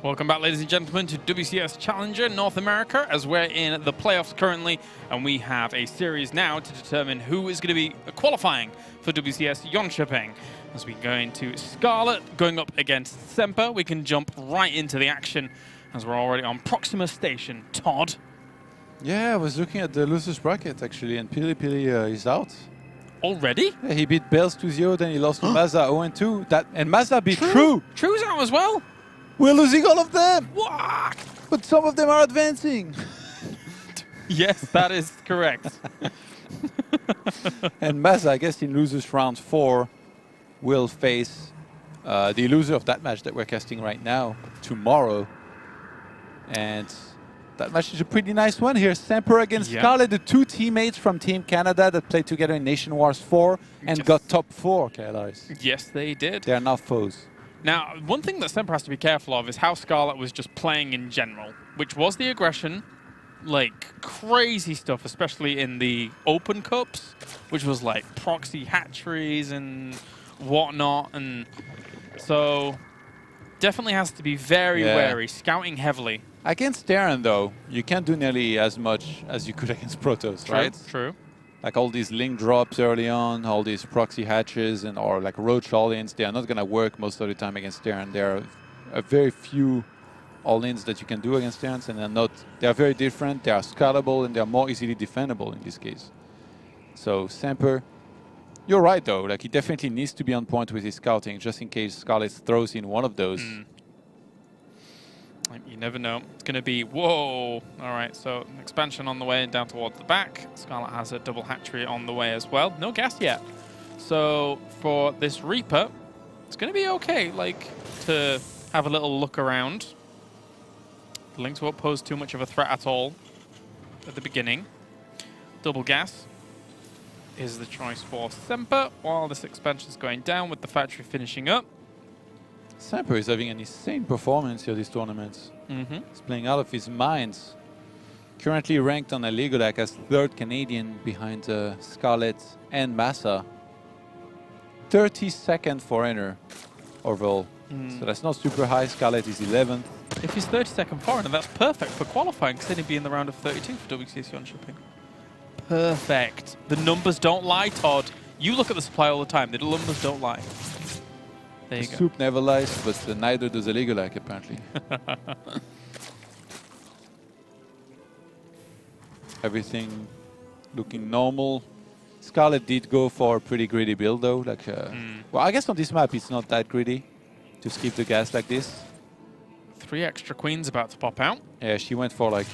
Welcome back, ladies and gentlemen, to WCS Challenger North America, as we're in the playoffs currently, and we have a series now to determine who is going to be qualifying for WCS Jönköping. As we go into Scarlett going up against Semper, we can jump right into the action as we're already on Proxima Station. Todd? Yeah, I was looking at the losers bracket actually, and Pili is out. Already? Yeah, he beat Bells 2-0, then he lost to Mazda 0-2. And Mazda beat True. True's out as well? We're losing all of them! What? But some of them are advancing. Yes, that is correct. And Mazda, I guess in losers round 4, will face the loser of that match that we're casting right now tomorrow. And that match is a pretty nice one here. Semper against Scarlett, the two teammates from Team Canada that played together in Nation Wars 4 and got top 4, Kailaris. Yes, they did. They are now foes. Now, one thing that Semper has to be careful of is how Scarlett was just playing in general, which was the aggression, like crazy stuff, especially in the open cups, which was like proxy hatcheries and whatnot. And so definitely has to be very wary, scouting heavily. Against Terran, though, you can't do nearly as much as you could against Protoss, right? True. Like all these link drops early on, all these proxy hatches, and or like roach all-ins, they are not going to work most of the time against Terran. There are very few all-ins that you can do against Terrans, and they are very different. They are scalable, and they are more easily defendable in this case. So Semper, you're right though. Like he definitely needs to be on point with his scouting, just in case Scarlett throws in one of those. You never know. It's going to be, whoa. All right, so an expansion on the way and down towards the back. Scarlett has a double hatchery on the way as well. No gas yet. So for this Reaper, it's going to be okay, like, to have a little look around. The Lynx won't pose too much of a threat at all at the beginning. Double gas is the choice for Semper, while this expansion is going down with the factory finishing up. Semper is having an insane performance here this tournament. He's playing out of his mind. Currently ranked on a Legodac as 3rd Canadian behind Scarlett and Massa. 32nd foreigner overall. So that's not super high. Scarlett is 11th. If he's 32nd foreigner, that's perfect for qualifying, because then he'd be in the round of 32 for WCS Jönköping. Perfect. The numbers don't lie, Todd. You look at the supply all the time. The numbers don't lie. There you go. Soup never lies, but neither does a Legodac, apparently. Everything looking normal. Scarlett did go for a pretty greedy build, though. Like, well, I guess on this map it's not that greedy to skip the gas like this. 3 extra queens about to pop out. Yeah, she went for like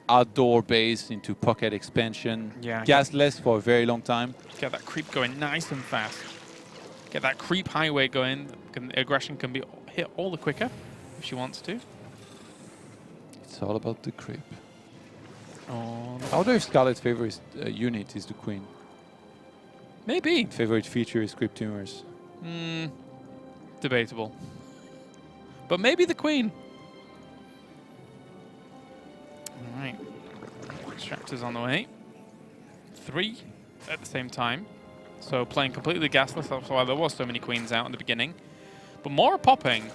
outdoor base into pocket expansion. Yeah. Gasless for a very long time. Get that creep going nice and fast. Get that creep highway going. Aggression can be hit all the quicker if she wants to. It's all about the creep. Oh, I wonder if Scarlett's favorite unit is the queen. maybe. Favorite feature is creep tumors. Debatable. But maybe the queen. All right. Extractors on the way. 3 at the same time. So playing completely gasless, that's why there was so many queens out in the beginning. But more are popping.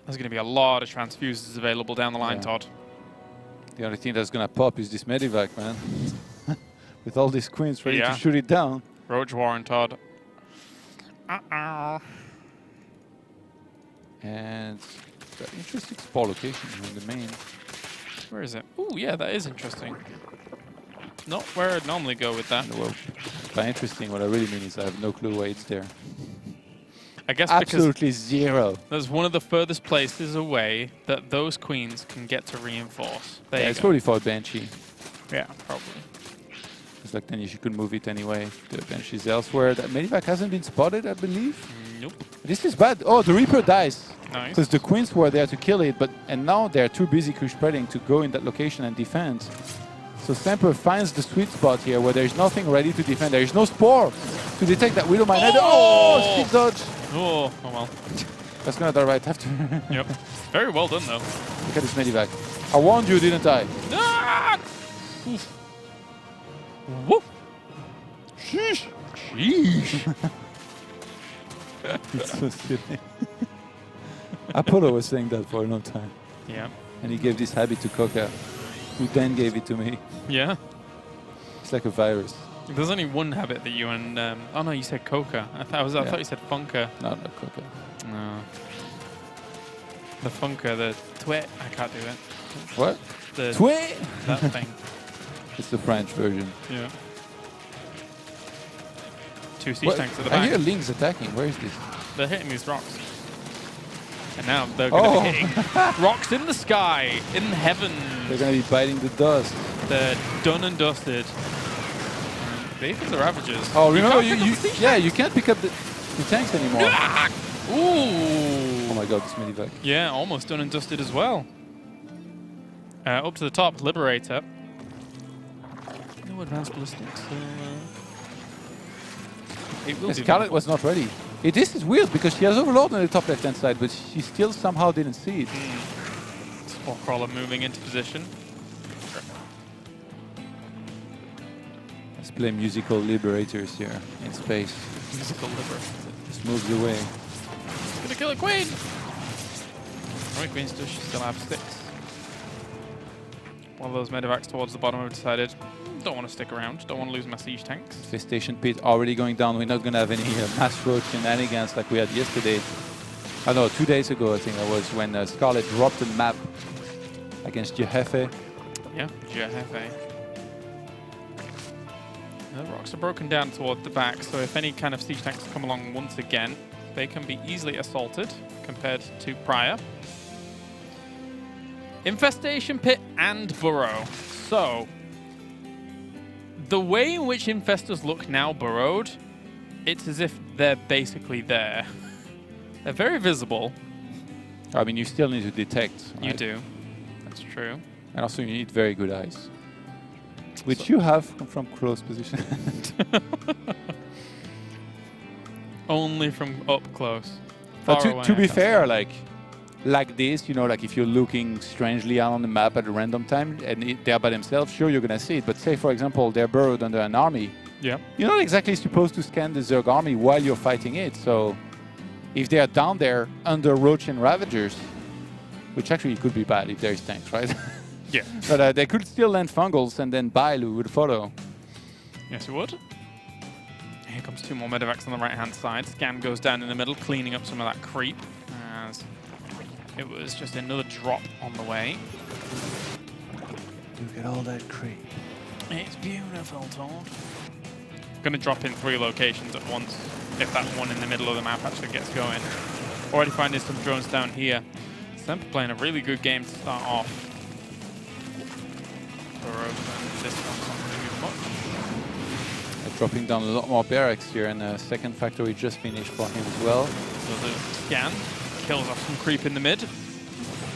There's going to be a lot of transfuses available down the line, Todd. The only thing that's going to pop is this medivac, man. With all these queens ready to shoot it down. Roach Warren, Todd. And interesting spawn location in the main. Where is it? Oh, yeah, that is interesting. Not where I'd normally go with that. Well, by interesting, what I really mean is I have no clue why it's there. I guess absolutely zero. There's one of the furthest places away that those queens can get to reinforce. There it's probably for a Banshee. Yeah, probably. It's like then you could move it anyway. The Banshee's elsewhere. That medivac hasn't been spotted, I believe. Nope. This is bad. Oh, the Reaper dies. Nice. Because the queens were there to kill it, and now they're too busy spreading to go in that location and defend. So Semper finds the sweet spot here where there's nothing ready to defend. There is no spore to detect that Widow Mine. Oh, stick dodge. Oh well. That's gonna die right after. Yep. Very well done though. Look at this medivac. I warned you, didn't I? Ah! Oof. Woof. Sheesh. Sheesh. It's so silly. Apollo was saying that for a long time. Yeah. And he gave this habit to Coca, who then gave it to me. Yeah. It's like a virus. There's only one habit that you and... oh, no, you said Coca. I thought you said Funker. No, not Coca. No. The Funker, the twit. I can't do it. What? The Twit! That thing. It's the French version. Yeah. 2 siege tanks at the I back. hear Lings attacking. Where is this? They're hitting these rocks. And now they're going to be hitting rocks in the sky, in heaven. They're going to be biting the dust. They're done and dusted. These are the Ravagers. Oh, remember, you you can't pick up the tanks anymore. Ooh! Oh my god, this medivac. Yeah, almost done and dusted as well. Up to the top, Liberator. No advanced ballistics. It will be Scarlett was not ready. This is weird because she has Overlord on the top left-hand side, but she still somehow didn't see it. Spore Crawler moving into position. Let's play musical liberators here in space. Musical Liberators. Just moves away. It's gonna kill a Queen! Alright, Queen's still have sticks. One of those medevacs towards the bottom have decided, don't want to stick around, don't want to lose my siege tanks. Infestation pit already going down. We're not going to have any mass road shenanigans like we had yesterday. I know, 2 days ago I think that was when Scarlett dropped the map against Jehefe. Yeah, Jehefe. The rocks are broken down toward the back, so if any kind of siege tanks come along once again, they can be easily assaulted compared to prior. Infestation pit and burrow. So, the way in which infestors look now burrowed, it's as if they're basically there. They're very visible. I mean, you still need to detect. Right? You do. That's true. And also you need very good eyes. Which you have from close position. Only from up close. Far away, to I be can't fair, see. like this, you know, like if you're looking strangely out on the map at a random time and they're by themselves, sure, you're going to see it. But say, for example, they're burrowed under an army. Yeah. You're not exactly supposed to scan the Zerg army while you're fighting it. So if they are down there under Roach and Ravagers, which actually could be bad if there's tanks, right? Yeah. But they could still land fungals and then Bile would follow. Yes, it would. Here comes 2 more medevacs on the right-hand side. Scan goes down in the middle, cleaning up some of that creep. As it was just another drop on the way. Look at all that creep. It's beautiful, Todd. Going to drop in 3 locations at once, if that one in the middle of the map actually gets going. Already finding some drones down here. Semper playing a really good game to start off. This one's not going to do much. Dropping down a lot more barracks here, and the second factory just finished for him as well. So the scan kills off some creep in the mid.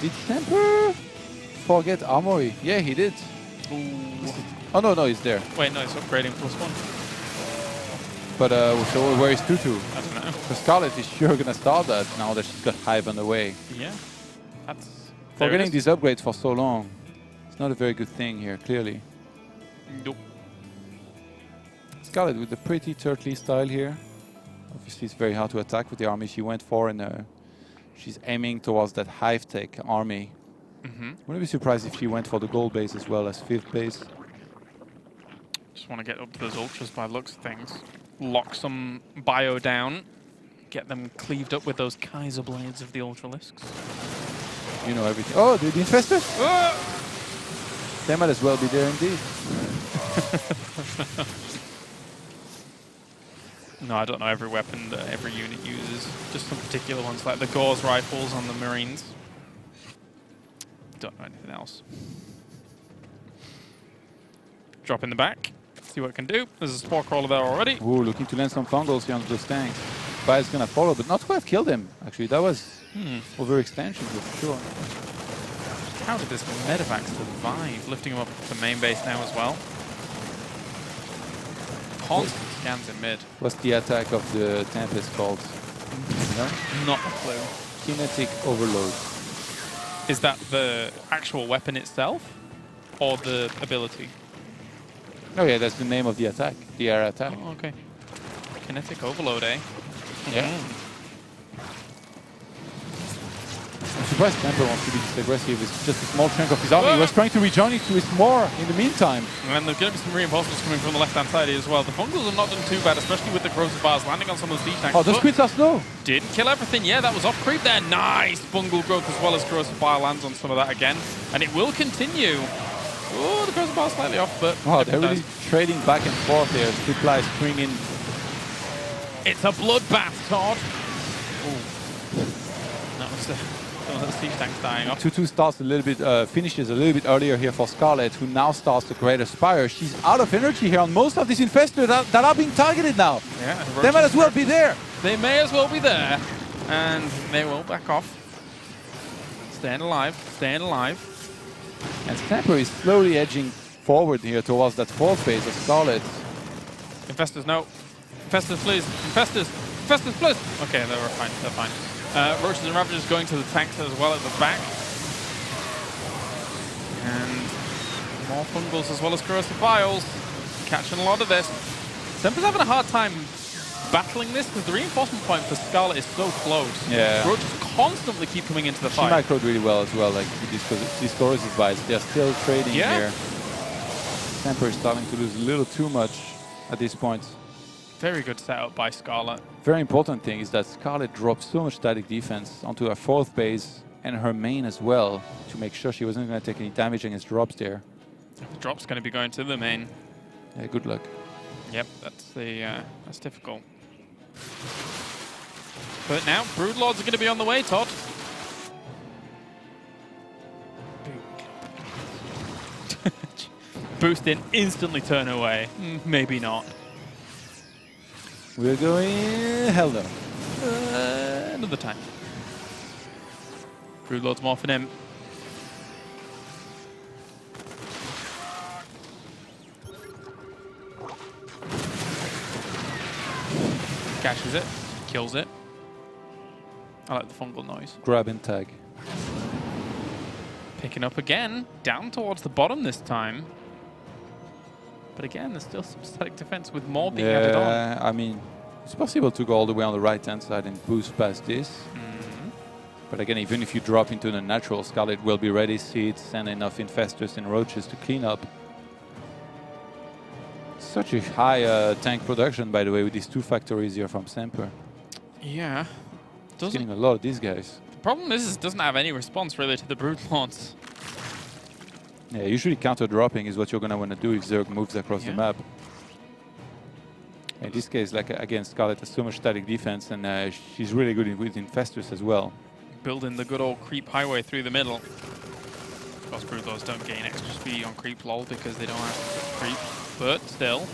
Did Semper forget armory? Yeah, he did. Ooh. Oh, no, he's there. Wait, no, it's upgrading +1. But so where is Tutu? I don't know. So Scarlett is sure going to start that now that she's got Hive on the way. Yeah. That's... For getting these upgrades for so long, it's not a very good thing here, clearly. Nope. Scarlett with the pretty turtly style here. Obviously, it's very hard to attack with the army she went for, and she's aiming towards that Hive Tech army. Wouldn't be surprised if she went for the gold base as well as 5th base. Just want to get up to those ultras by the looks of things. Lock some bio down. Get them cleaved up with those Kaiser blades of the Ultralisks. You know everything. Oh, the infestors? They might as well be there indeed. No, I don't know every weapon that every unit uses. Just some particular ones, like the Gauze rifles on the Marines. Don't know anything else. Drop in the back. See what it can do. There's a Spore Crawler there already. Ooh, looking to land some fungals here on those tanks. Bile's gonna follow, but not quite kill them. Actually, that was overextension for sure. How did this medevac survive? Lifting him up to main base now as well. Constant scans in mid. What's the attack of the Tempest called? No? Not a clue. Kinetic overload. Is that the actual weapon itself? Or the ability? Oh yeah, that's the name of the attack. The air attack. Oh, okay. Kinetic overload, eh? Yeah. I'm surprised Semper wants to be this aggressive. It's just a small chunk of his army. He was trying to rejoin it to his more in the meantime. And there's going to be some reinforcements coming from the left-hand side here as well. The Fungals have not done too bad, especially with the corrosive bars landing on some of the siege tanks. Oh, those crits are slow. Didn't kill everything. Yeah, that was off creep there. Nice fungal growth as well as corrosive bar lands on some of that again. And it will continue. Oh, the corrosive bar slightly off, but... Oh, they're really trading back and forth here. Supply stringing. It's a bloodbath, Todd. That was the siege tanks dying off. 2-2 starts a little bit, finishes a little bit earlier here for Scarlett, who now starts the Greater Spire. She's out of energy here on most of these infestors that are being targeted now. Yeah, they might as well be there. They may as well be there. And they will back off. Staying alive, staying alive. And Semper is slowly edging forward here towards that fourth phase of Scarlett. Infestors, no. Infestors, please. Infestors. Infestors, please. Okay, they were fine. They're fine. Roaches and Ravagers going to the tanks as well at the back. And more Fungals as well as corrosive vials. Catching a lot of this. Semper's having a hard time battling this because the reinforcement point for Scarlett is so close. Yeah. Roaches constantly keep coming into the She fight. microed really well as well, like these corrosive vials. They're still trading here. Semper is starting to lose a little too much at this point. Very good setup by Scarlett. Very important thing is that Scarlett dropped so much static defense onto her fourth base and her main as well to make sure she wasn't going to take any damage against drops there. The drop's going to be going to the main. Yeah, good luck. Yep, that's difficult. But now Broodlords are going to be on the way, Todd. Boost in, instantly turn away. Maybe not. We're going... hell no. Another time. Broodlord's morphing him. Catches it. Kills it. I like the fungal noise. Grab and tag. Picking up again. Down towards the bottom this time. But again, there's still some static defense with more being added on. Yeah, I mean, it's possible to go all the way on the right-hand side and boost past this. But again, even if you drop into the natural, Scarlett will be ready, seeds, and enough infestors and roaches to clean up. Such a high tank production, by the way, with these two factories here from Semper. Yeah. It's getting a lot of these guys. The problem is it doesn't have any response really to the Broodlords. Yeah, usually counter-dropping is what you're going to want to do if Zerg moves across the map. In this case, like again, Scarlett has so much static defense, and she's really good with infestors as well. Building the good old creep highway through the middle. Of course, Broodlords don't gain extra speed on creep lol because they don't have creep, but still.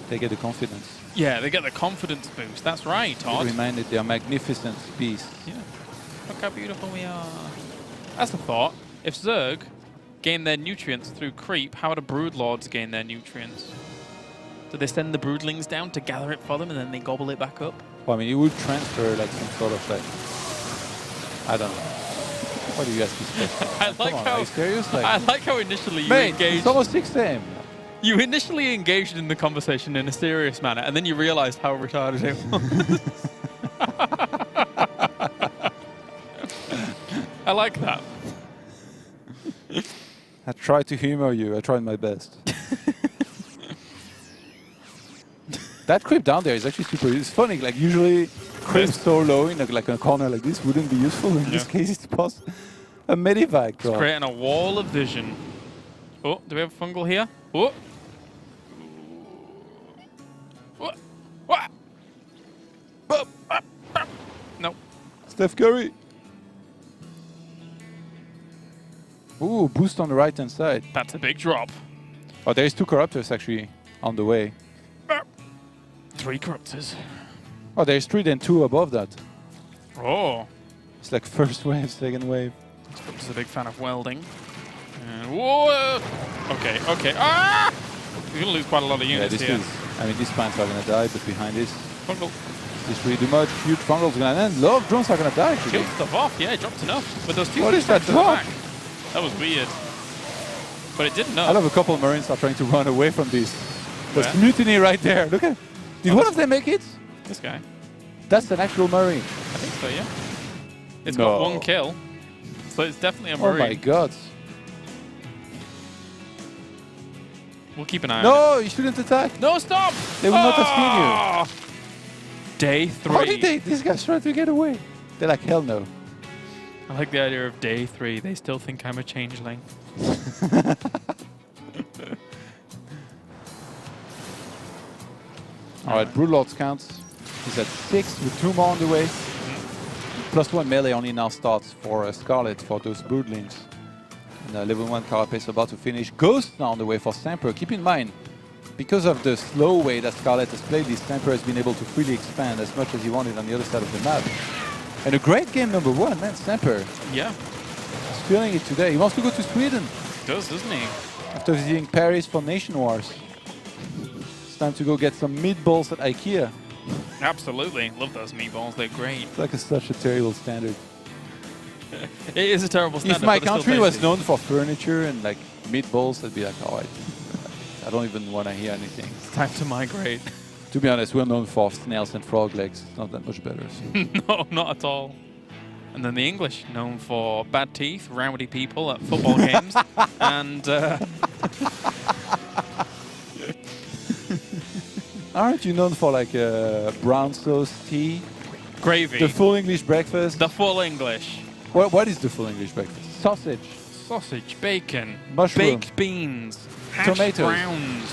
They get the confidence. Yeah, they get the confidence boost. That's right, Todd. Reminded they are magnificent beasts. Yeah. Look how beautiful we are. That's the thought. If Zerg gain their nutrients through creep, how do Broodlords gain their nutrients? Do they send the broodlings down to gather it for them and then they gobble it back up? Well, I mean, it would transfer like some sort of like, I don't know. What do you guys expect? I like how, are you serious? Like, I like how initially you mate, engaged. it's almost 6 AM. You initially engaged in the conversation in a serious manner, and then you realized how retarded it was. I like that. I tried to humor you. I tried my best. That creep down there is actually super. It's funny. Like usually, creep so low in like a corner like this wouldn't be useful. In this case, it's possible. A medivac. It's creating a wall of vision. Oh, do we have a fungal here? Oh. What? No. Steph Curry. Ooh, boost on the right-hand side. That's a big drop. Oh, there's 2 corruptors actually on the way. 3 corruptors. Oh, there's 3, then 2 above that. Oh. It's like first wave, second wave. This is a big fan of welding. And whoa! Okay, okay. Ah! We're going to lose quite a lot of units here. I mean, these spines are going to die, but behind this, Fungal. this really do much. Huge fungals going to end. A lot of drones are going to die actually. Killed stuff off. Yeah, it dropped enough. But those 2 What is that drop? That was weird. But it did enough. I love a couple of Marines are trying to run away from this. There's mutiny right there. Look at. Did one of them make it? This guy. That's an actual Marine. I think so, yeah. It's got 1 kill. So it's definitely a Oh Marine. my god. We'll keep an eye on No, you shouldn't attack. it. No, stop! They will not have seen Day you. 3. How did they? These guys trying to get away. They're like, hell no. I like the idea of day 3. They still think I'm a changeling. All right, Broodlord's counts. He's at 6 with 2 more on the way. +1 melee only now starts for Scarlett for those broodlings. And level 1 Carapace about to finish. Ghost now on the way for Semper. Keep in mind, because of the slow way that Scarlett has played this, Semper has been able to freely expand as much as he wanted on the other side of the map. And a great game number 1, man, Semper. Yeah. He's feeling it today. He wants to go to Sweden. He does, doesn't he? After visiting Paris for Nation Wars. It's time to go get some meatballs at IKEA. Absolutely. Love those meatballs. They're great. It's like such a terrible standard. It is a terrible standard. If my but it's still country was tasty. known for furniture and like meatballs, I'd be like, oh, I don't even want to hear anything. It's time to migrate. To be honest, we're known for snails and frog legs. It's not that much better. So. No, not at all. And then the English, known for bad teeth, rowdy people at football games, and Aren't you known for like brown sauce tea? gravy. The full English breakfast? The full English. What is the full English breakfast? Sausage. Sausage, bacon, Mushroom. baked beans, hashed Tomatoes. browns.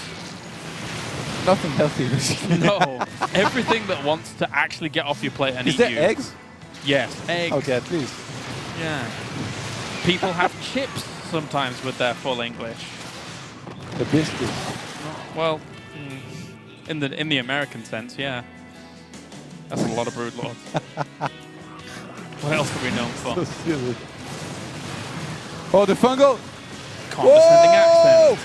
Nothing healthy, basically. No, everything that wants to actually get off your plate and Is eat there you. eggs? Yes, eggs. Okay, at least. Yeah. People have chips sometimes with their full English. The biscuits. Well, in the American sense, yeah. That's a lot of broodlords. What else are we known for? So silly. Oh, the fungal! Condescending accent.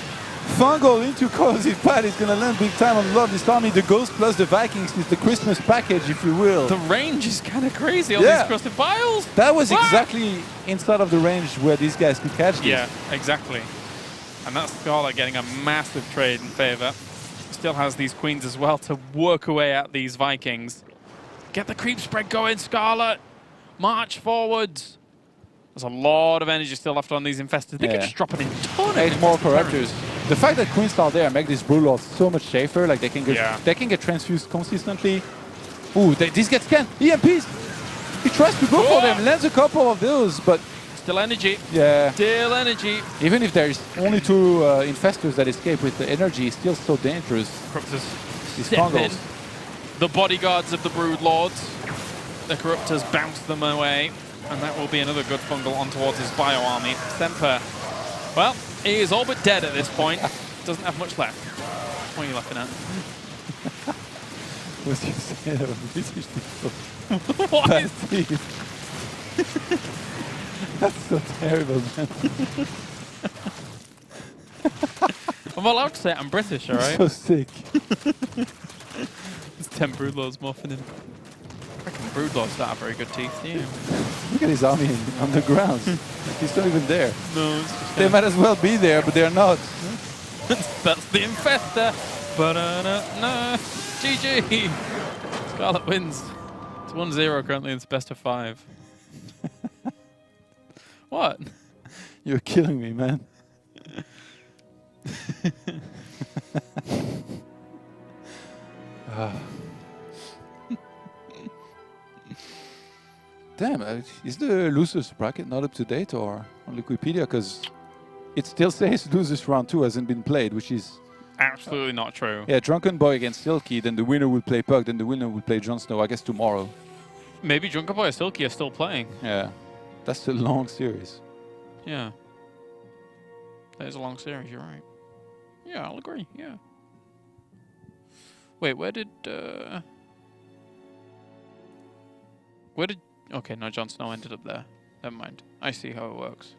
Fungal into Cozy Pad is going to land big time on Love this army. The Ghost plus the Vikings is the Christmas package, if you will. The range is kind of crazy on Yeah. these crusted piles. That was What? exactly inside of the range where these guys could catch this. Yeah, exactly. And that's Scarlett getting a massive trade in favor. Still has these queens as well to work away at these Vikings. Get the creep spread going, Scarlett. March forwards. There's a lot of energy still left on these infestors. They could just drop an ton 8 of more infested corruptors. The fact that Queens are there make this Broodlord so much safer. Like they can get transfused consistently. Ooh, this gets scanned. EMPs. He tries to go for them, lands a couple of those, but Still energy. yeah. Still energy. Even if there's only 2 infestors that escape with the energy, it's still so dangerous. Corruptors These step in. fungals. The bodyguards of the Broodlords. The Corruptors bounce them away. And that will be another good fungal on towards his bio army. Semper, well, he is all but dead at this point. Doesn't have much left. What are you laughing at? What you saying about British people? What Bad is... teeth. That's so terrible, man. I'm allowed to say it, I'm British, all right? So sick. There's 10 Broodlords morphing in. I reckon Broodlords don't have very good teeth, do you? Look at his army on the ground. He's not even there. No, it's just They might as well be there, but they're not. That's the infester. Ba-da-da-na. GG. Scarlett wins. It's 1-0 currently. It's best of 5. What? You're killing me, man. Damn, is the losers bracket not up to date or on Wikipedia? Because it still says losers round 2 hasn't been played, which is Absolutely not true. yeah, Drunken Boy against Silky, then the winner will play Puck, then the winner will play Jon Snow, I guess tomorrow. Maybe Drunken Boy or Silky are still playing. Yeah, that's a long series. Yeah. That is a long series, you're right. Yeah, I'll agree, yeah. Wait, where did... Okay, no, Jon Snow ended up there. Never mind. I see how it works.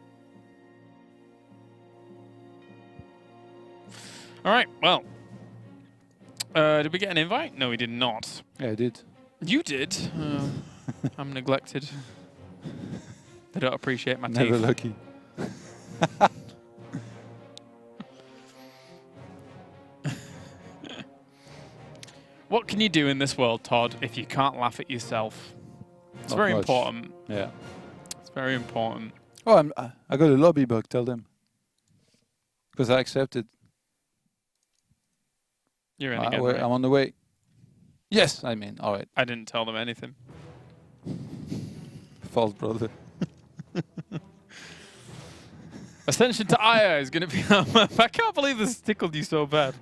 All right, well. Did we get an invite? No, we did not. Yeah, I did. You did. I'm neglected. They don't appreciate my Never teeth. lucky. What can you do in this world, Todd, if you can't laugh at yourself? It's Not very much. important. Yeah. It's very important. Oh, I got a lobby bug. Tell them. Because I accepted. You're in again, right? I'm on the way. Yes, I mean, all right. I didn't tell them anything. False brother. Ascension to Aya is going to be... I can't believe this tickled you so bad.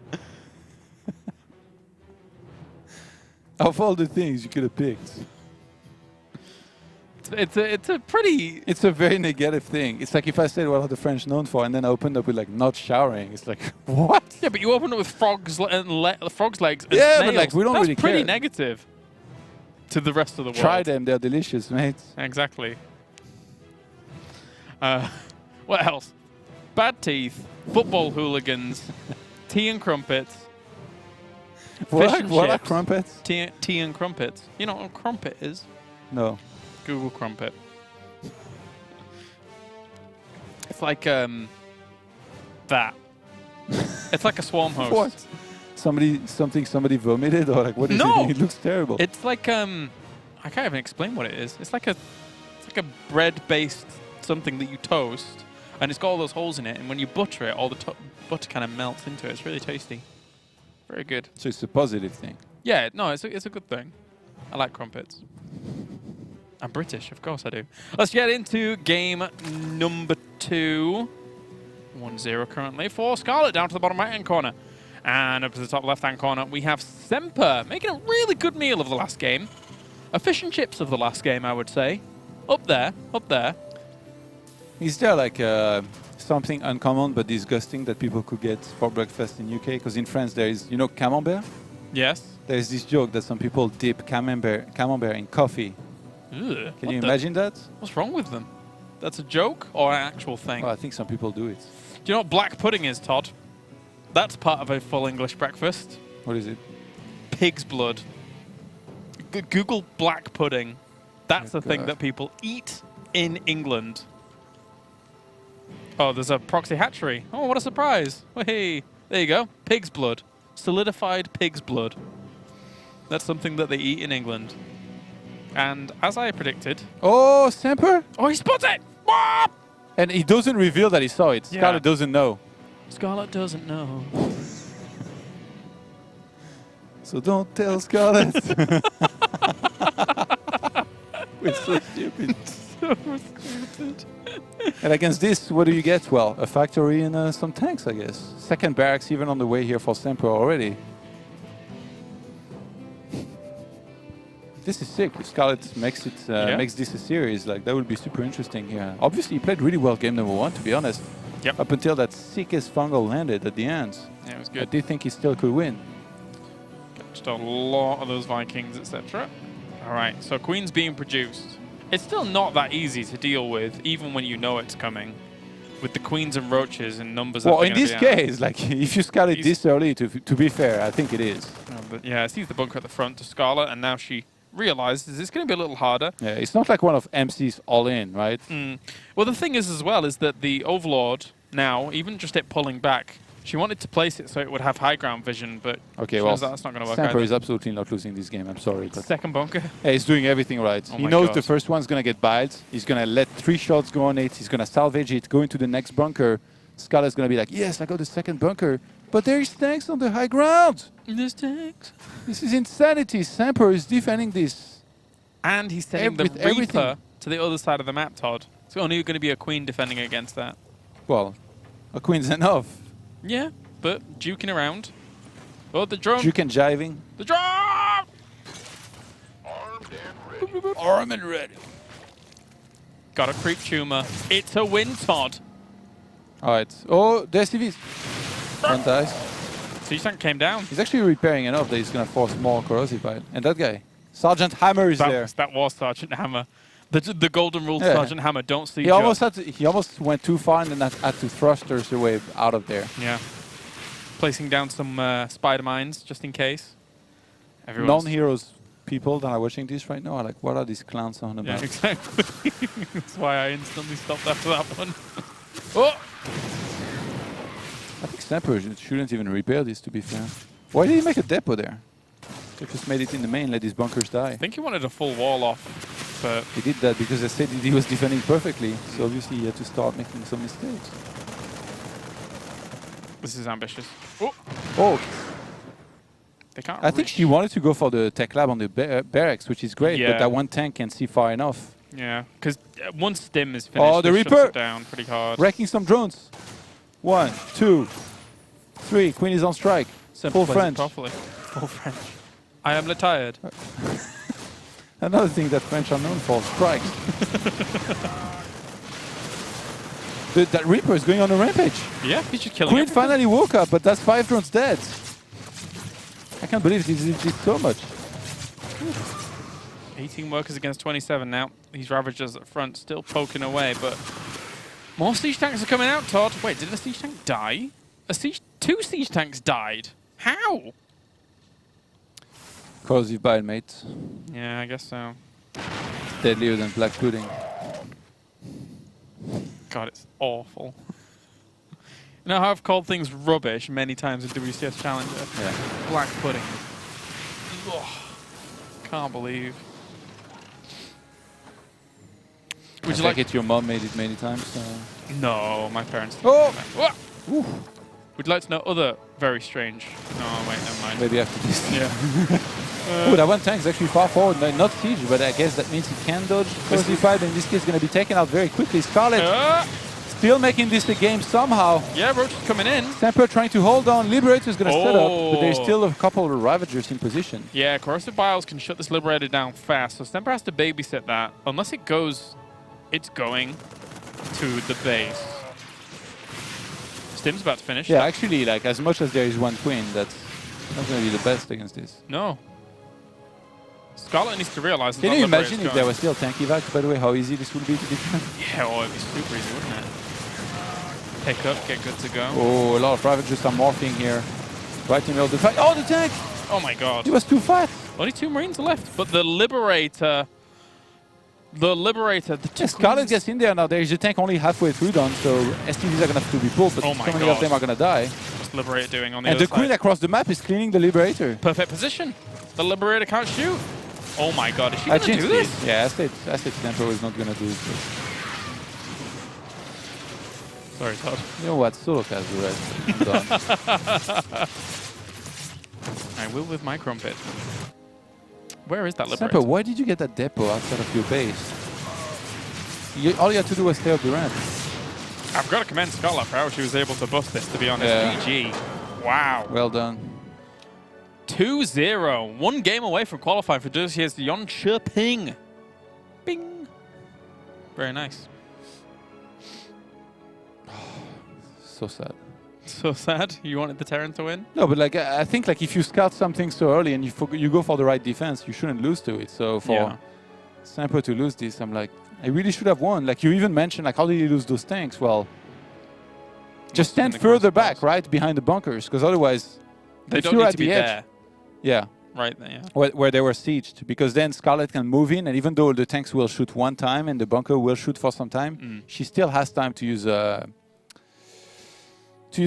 Of all the things you could have picked. It's a pretty... It's a very negative thing. It's like if I said what are the French known for and then I opened up with like not showering. It's like, what? Yeah, but you opened it with frogs and frogs' legs and Yeah, snails. but like we don't That's really pretty care. negative to the rest of the world. Try them, they're delicious, mate. Exactly. What else? Bad teeth, football hooligans, tea and crumpets. What are crumpets? Tea and crumpets. You know what a crumpet is? No. Google crumpet. It's like that. It's like a swarm host. What? Somebody vomited or like what is No! it? It looks terrible. It's like I can't even explain what it is. It's like a bread-based something that you toast, and it's got all those holes in it. And when you butter it, all the butter kind of melts into it. It's really tasty. Very good. So it's a positive thing. Yeah, no, it's a good thing. I like crumpets. I'm British, of course I do. Let's get into game number 2. 1-0 currently for Scarlett, down to the bottom right-hand corner. And up to the top left-hand corner, we have Semper, making a really good meal of the last game. A fish and chips of the last game, I would say. Up there, up there. Is there like something uncommon but disgusting that people could get for breakfast in UK? Because in France there is, you know, camembert? Yes. There's this joke that some people dip camembert in coffee. Ugh, Can you imagine that? What's wrong with them? That's a joke or an actual thing? Well, I think some people do it. Do you know what black pudding is, Todd? That's part of a full English breakfast. What is it? Pig's blood. Google black pudding. That's Oh, a thing God. that people eat in England. Oh, there's a proxy hatchery. Oh, what a surprise. Hey, there you go. Pig's blood. Solidified pig's blood. That's something that they eat in England. And as I predicted... Oh, Semper? Oh, he spots it! Ah! And he doesn't reveal that he saw it. Yeah. Scarlett doesn't know. Scarlett doesn't know. So don't tell Scarlett. We're so stupid. So stupid. And against this, what do you get? Well, a factory and some tanks, I guess. Second barracks even on the way here for Semper already. This is sick. If Scarlett makes this a series, like that would be super interesting here. Obviously, he played really well game number 1, to be honest. Yep. Up until that sickest fungal landed at the end. Yeah, it was I good. did think he still could win. Just a lot of those Vikings, etc. All right, so Queen's being produced. It's still not that easy to deal with, even when you know it's coming. With the Queens and Roaches and numbers. Well, that in this case, like if you scout it this early, to be fair, I think it is. But yeah, sees the bunker at the front to Scarlett, and now she realizes it's going to be a little harder. Yeah, it's not like one of MC's all in, right? Well, the thing is as well is that the Overlord now, even just it pulling back, she wanted to place it so it would have high ground vision, but Okay, well, that's not going to work Semper either. is absolutely not losing this game. I'm sorry, but Second bunker. yeah, he's doing everything right. Oh He my knows God. the first one's gonna get biled. He's gonna let 3 shots go on it. He's gonna salvage it, go into the next bunker. Scarlett's gonna be like, yes, I got the second bunker, but there's tanks on the high ground. There's tanks. This is insanity. Semper is defending this. And he's sending the With Reaper everything. to the other side of the map, Todd. It's only going to be a Queen defending against that. Well, a queen's enough. Yeah, but juking around. Oh, the drone. Juke and jiving. The drone! Arm and ready. Got a creep tumor. It's a win, Todd. All right. Oh, there's CVs. One dies. C-Sank came down. He's actually repairing enough that he's gonna force more corrosive bite. And that guy, Sergeant Hammer, is there. That was Sergeant Hammer. The golden rule, Yeah. Sergeant Hammer. Don't see. He almost went too far and then had to thrusters the way out of there. Yeah. Placing down some spider mines just in case. Everyone's- Non-heroes people that are watching this right now are like, what are these clowns on about? Yeah, exactly. That's why I instantly stopped after that one. Oh! I think Semper shouldn't even repair this, to be fair. Why did he make a depot there? They just made it in the main, let these bunkers die. I think he wanted a full wall off. But He did that because I said he was defending perfectly. So obviously he had to start making some mistakes. this is ambitious. Oh, Oh, they can't. I think she wanted to go for the tech lab on the barracks, which is great. Yeah. But that one tank can see far enough. Yeah, because once Stim is finished, Oh, the it shuts Reaper! it down pretty hard. Wrecking some drones. 1, 2, 3. Queen is on strike. Simple Full plays it French. properly. Full French. I am retired. Another thing that French are known for, strikes. That Reaper is going on a rampage. Yeah, he's just killing Queen everything. finally woke up, but that's 5 drones dead. I can't believe he did so much. 18 workers against 27 now. These Ravagers at front still poking away, but more siege tanks are coming out, Todd. Wait, did a siege tank die? Two siege tanks died. How? Corrosive bile, mate. Yeah, I guess so. It's deadlier than black pudding. God, it's awful. You know how I've called things rubbish many times in WCS Challenger? Yeah. Black pudding. Ugh. Can't believe. Would you like it? Your mom made it many times. No, my parents didn't. Oh! Whoa! Would you like to know other very strange? No, wait, never mind. Maybe after this. Yeah. Oh, that one tank is actually far forward. No, not siege, but I guess that means he can dodge. Corrosive bile, in this case, going to be taken out very quickly. Scarlett still making this a game somehow. Yeah, Roach is coming in. Semper trying to hold on. Liberator is going to set up, but there's still a couple of Ravagers in position. Yeah, Corrosive Biles can shut this Liberator down fast, so Semper has to babysit that. Unless it goes, it's going to the base. Stim's about to finish. Yeah, actually, like as much as there is one queen, that's not going to be the best against this. No. Scarlett needs to realize. Can you imagine if there was still tank evacs, by the way, how easy this would be to defend? Yeah, oh, it'd be super easy, wouldn't it? Pick up, get good to go. Oh, a lot of Ravagers are morphing here. Right in the middle of the fight. Oh, the tank! Oh my god. He was too fat. Only 2 Marines left, but the Liberator... The two Scarlett gets in there now. There is a tank only halfway through done, so STVs are going to have to be pulled, but Oh so my many God. of them are going to die. What's the Liberator doing on the And other the queen side? across the map is cleaning the Liberator. Perfect position. The Liberator can't shoot. Oh my god, is she going to do this? Yeah, I said Semper was not going to do it. Sorry, Todd. You know what? Solo cast the rest. I'm done. I will with my crumpet. Where is that Liberator? Semper, why did you get that depot outside of your base? All you had to do was stay up the ramp. I've got to commend Scarlett for how she was able to bust this, to be honest. Yeah. GG. Wow. Well done. 2-0. 1 game away from qualifying for WCS Jönköping. Bing. Very nice. So sad. So sad. You wanted the Terran to win? No, but like I think like if you scout something so early and you go for the right defense, you shouldn't lose to it. So for Semper to lose this, I'm like, I really should have won. Like you even mentioned, like how did you lose those tanks? Well, just stand further back, right, behind the bunkers, because otherwise they if don't you're need at to be the edge, there. Yeah. Right there, yeah. Where they were sieged, because then Scarlett can move in, and even though the tanks will shoot one time and the bunker will shoot for some time, she still has time to use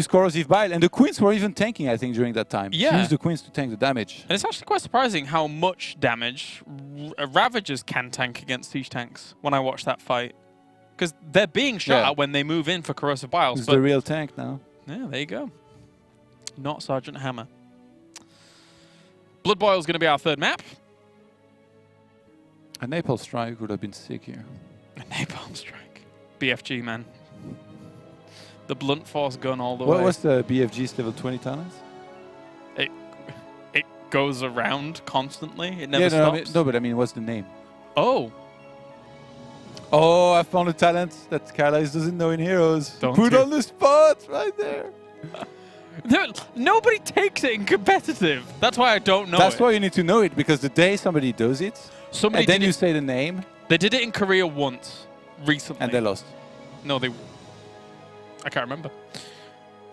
corrosive bile. And the queens were even tanking, I think, during that time. Yeah. She used the queens to tank the damage. And it's actually quite surprising how much damage Ravagers can tank against siege tanks when I watch that fight. Because they're being shot at when they move in for corrosive biles. It's the real tank now. Yeah, there you go. Not Sergeant Hammer. Blood Boil is going to be our 3rd map. A napalm strike would have been sick here. A napalm strike. BFG, man. The blunt force gun all the way. What was the BFG's level 20 talents? It goes around constantly. It never stops. No, but I mean, what's the name? Oh. Oh, I found a talent that Scarlett doesn't know in Heroes. Don't Put you? on the spot right there. Nobody takes it in competitive. That's why I don't know That's it. why you need to know it, because the day somebody does it, and then you say the name. They did it in Korea once, recently. And they lost. No, I can't remember.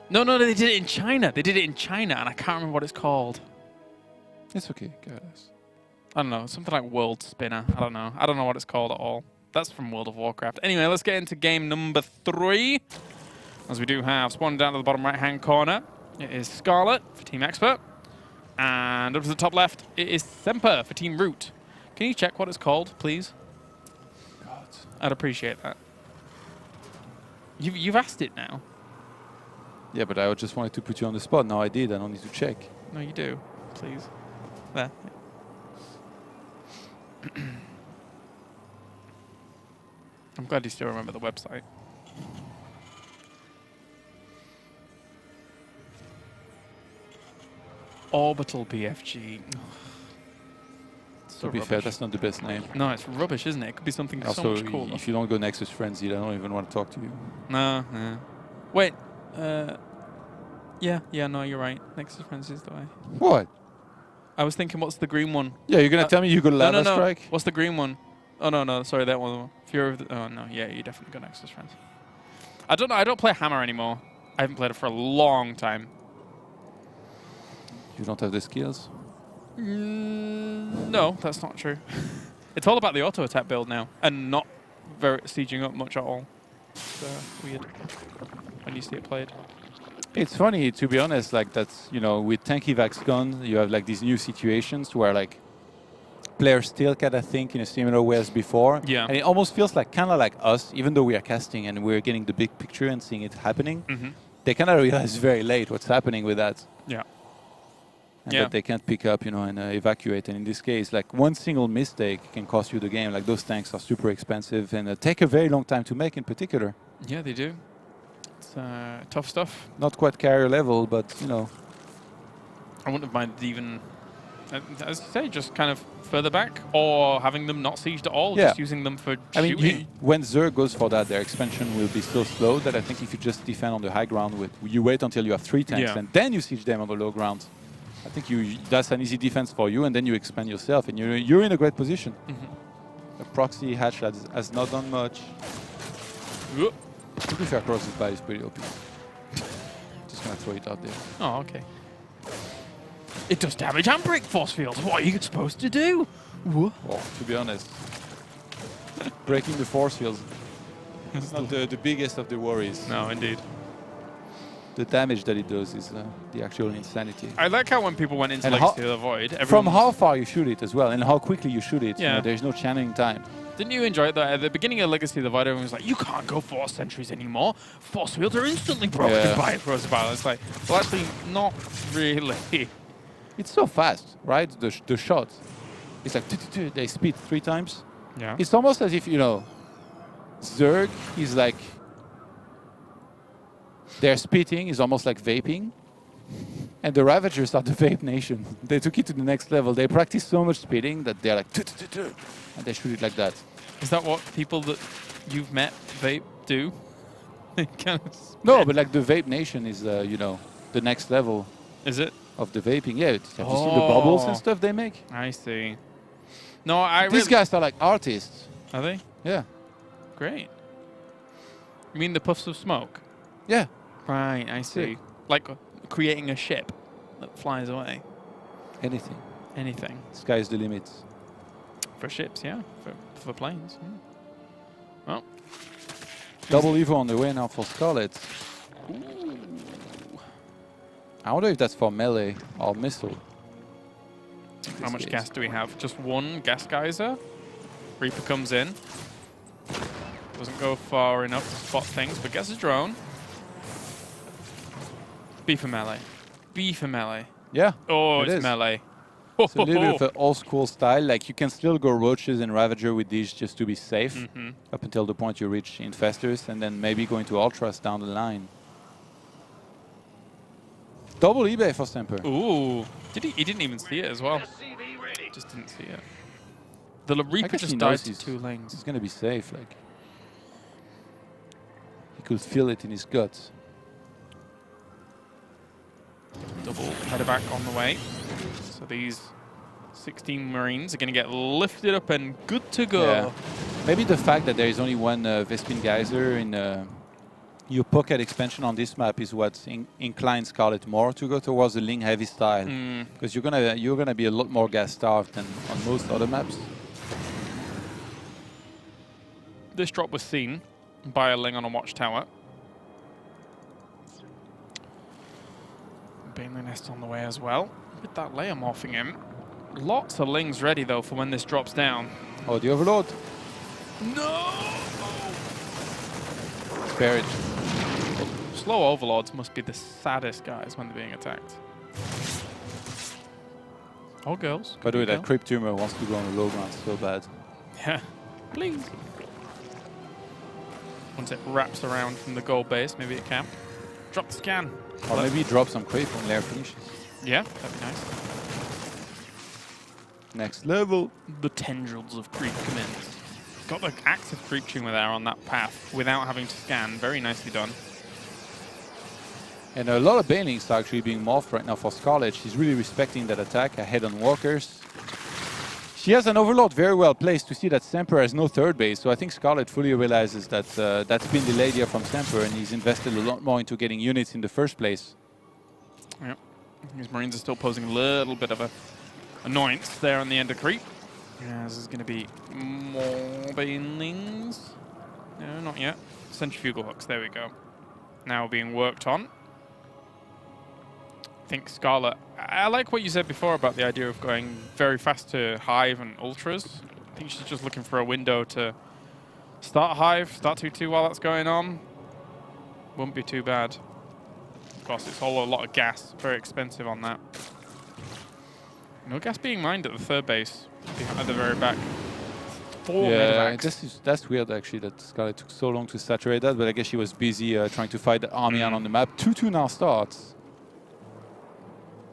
No, they did it in China. They did it in China, and I can't remember what it's called. It's okay, guys. I don't know. Something like World Spinner. I don't know. I don't know what it's called at all. That's from World of Warcraft. Anyway, let's get into game number 3. As we do have spawned down to the bottom right-hand corner, it is Scarlett for Team Expert. And up to the top left, it is Semper for Team Root. Can you check what it's called, please? I'd appreciate that. You've asked it now. Yeah, but I just wanted to put you on the spot. Now I did. I don't need to check. No, you do. Please. There. I'm glad you still remember the website. Orbital BFG. To be fair, that's not the best name. No, it's rubbish, isn't it? It could be something so Also, much cooler. if you don't go Nexus Frenzy, I don't even want to talk to you. No, yeah. Wait. Yeah, no, you're right. Nexus Frenzy is the way. What? I was thinking, what's the green one? Yeah, you're going to tell me you go Lava no. Strike? What's the green one? Oh, no, sorry, that one. Fear of the... Oh, no, yeah, you definitely go Nexus Frenzy. I don't know, I don't play Hammer anymore. I haven't played it for a long time. You don't have the skills? No, that's not true. It's all about the auto attack build now, and not very sieging up much at all. It's weird when you see it played. It's funny, to be honest, like that's, you know, with Tanky Vaxcon, you have like these new situations where like players still kind of think in a similar way as before. Yeah. And it almost feels like kind of like us, even though we are casting and we're getting the big picture and seeing it happening, they kind of realize very late what's happening with that. Yeah. And that they can't pick up, you know, and evacuate. And in this case, like one single mistake can cost you the game. Like those tanks are super expensive and take a very long time to make in particular. Yeah, they do. It's tough stuff. Not quite carrier level, but, you know. I wouldn't have minded even, as you say, just kind of further back or having them not sieged at all, just using them for shooting. mean, when Zerg goes for that, their expansion will be so slow that I think if you just defend on the high ground, you wait until you have 3 tanks and then you siege them on the low ground. I think that's an easy defense for you, and then you expand yourself, and you're in a great position. A proxy hatch that has not done much. To be fair, Cross's bite is pretty OP. Just gonna throw it out there. Oh, okay. It does damage and break force fields. What are you supposed to do? Well, to be honest, breaking the force fields is not the biggest of the worries. No, indeed. The damage that it does is the actual insanity. I like how when people went into Legacy of the Void, from how far you shoot it as well, and how quickly you shoot it. Yeah. You know, there's no channeling time. Didn't you enjoy it though? At the beginning of Legacy of the Void, everyone was like, you can't go 4 sentries anymore. Force fields are instantly broken by a Cross Battle. It's like, well, actually, not really. It's so fast, right? The shot. It's like, they speed 3 times. Yeah. It's almost as if, you know, Zerg is like, their spitting is almost like vaping. And the Ravagers are the vape nation. They took it to the next level. They practice so much spitting that they're like, and they shoot it like that. Is that what people that you've met vape do? No, but like the vape nation is, you know, the next level. Is it? Of the vaping. Yeah, have you seen the bubbles and stuff they make? I see. No, These guys are like artists. Are they? Yeah. Great. You mean the puffs of smoke? Yeah. Right, I see. Yeah. Like creating a ship that flies away. Anything. Anything. Sky's the limit. For ships, yeah. For planes. Yeah. Well. Double Evo on the way now for Scarlett. Ooh. I wonder if that's for melee or missile. How much gas do we have? Just 1 gas geyser. Reaper comes in. Doesn't go far enough to spot things, but gets a drone. B for melee. B for melee. Yeah. Oh, it's melee. It's a little bit of an old school style. Like you can still go Roaches and Ravager with these just to be safe up until the point you reach Infestors, and then maybe going to Ultras down the line. Double eBay for Semper. Ooh. He didn't even see it as well. Just didn't see it. The Reaper just died to 2 lanes. He's going to be safe. Like he could feel it in his guts. Double header back on the way. So these 16 Marines are going to get lifted up and good to go. Yeah. Maybe the fact that there is only 1 Vespin Geyser in your pocket expansion on this map is what inclines Scarlett more to go towards the Ling heavy style, because you're gonna be a lot more gas starved than on most other maps. This drop was seen by a Ling on a watchtower. Baneling Nest on the way as well. With that layer morphing in. Lots of Lings ready though for when this drops down. Oh, the Overlord. No! spare it. Slow overlords must be the saddest guys when they're being attacked. All girls. By the way, that girl. creep tumor wants to go on the low ground so bad. Yeah, please. Once it wraps around from the gold base, maybe it can. Drop the scan. Or maybe drop some creep when Lair finishes. Yeah, that'd be nice. Next level. The tendrils of creep commence. Got the active creep tumor there on that path without having to scan. Very nicely done. And a lot of banelings are actually being morphed right now for Scarlett. She's really respecting that attack ahead on walkers. She has an overlord very well placed to see that Semper has no third base. So I think Scarlett fully realizes that that's been delayed here from Semper, and he's invested a lot more into getting units in the first place. Yep. These Marines are still posing a little bit of a annoyance there on the end of creep. Yeah, this is going to be more banelings. No, not yet. Centrifugal hooks, there we go. Now being worked on. I think Scarlett, I like what you said before about the idea of going very fast to Hive and Ultras. I think she's just looking for a window to start Hive, start 2-2 while that's going on. Won't be too bad. Of course, it's all a lot of gas, very expensive on that. No gas being mined at the third base, at the very back. 4 medevacs. That's weird actually that Scarlett took so long to saturate that, but I guess she was busy trying to fight the army out on the map. 2-2 now starts.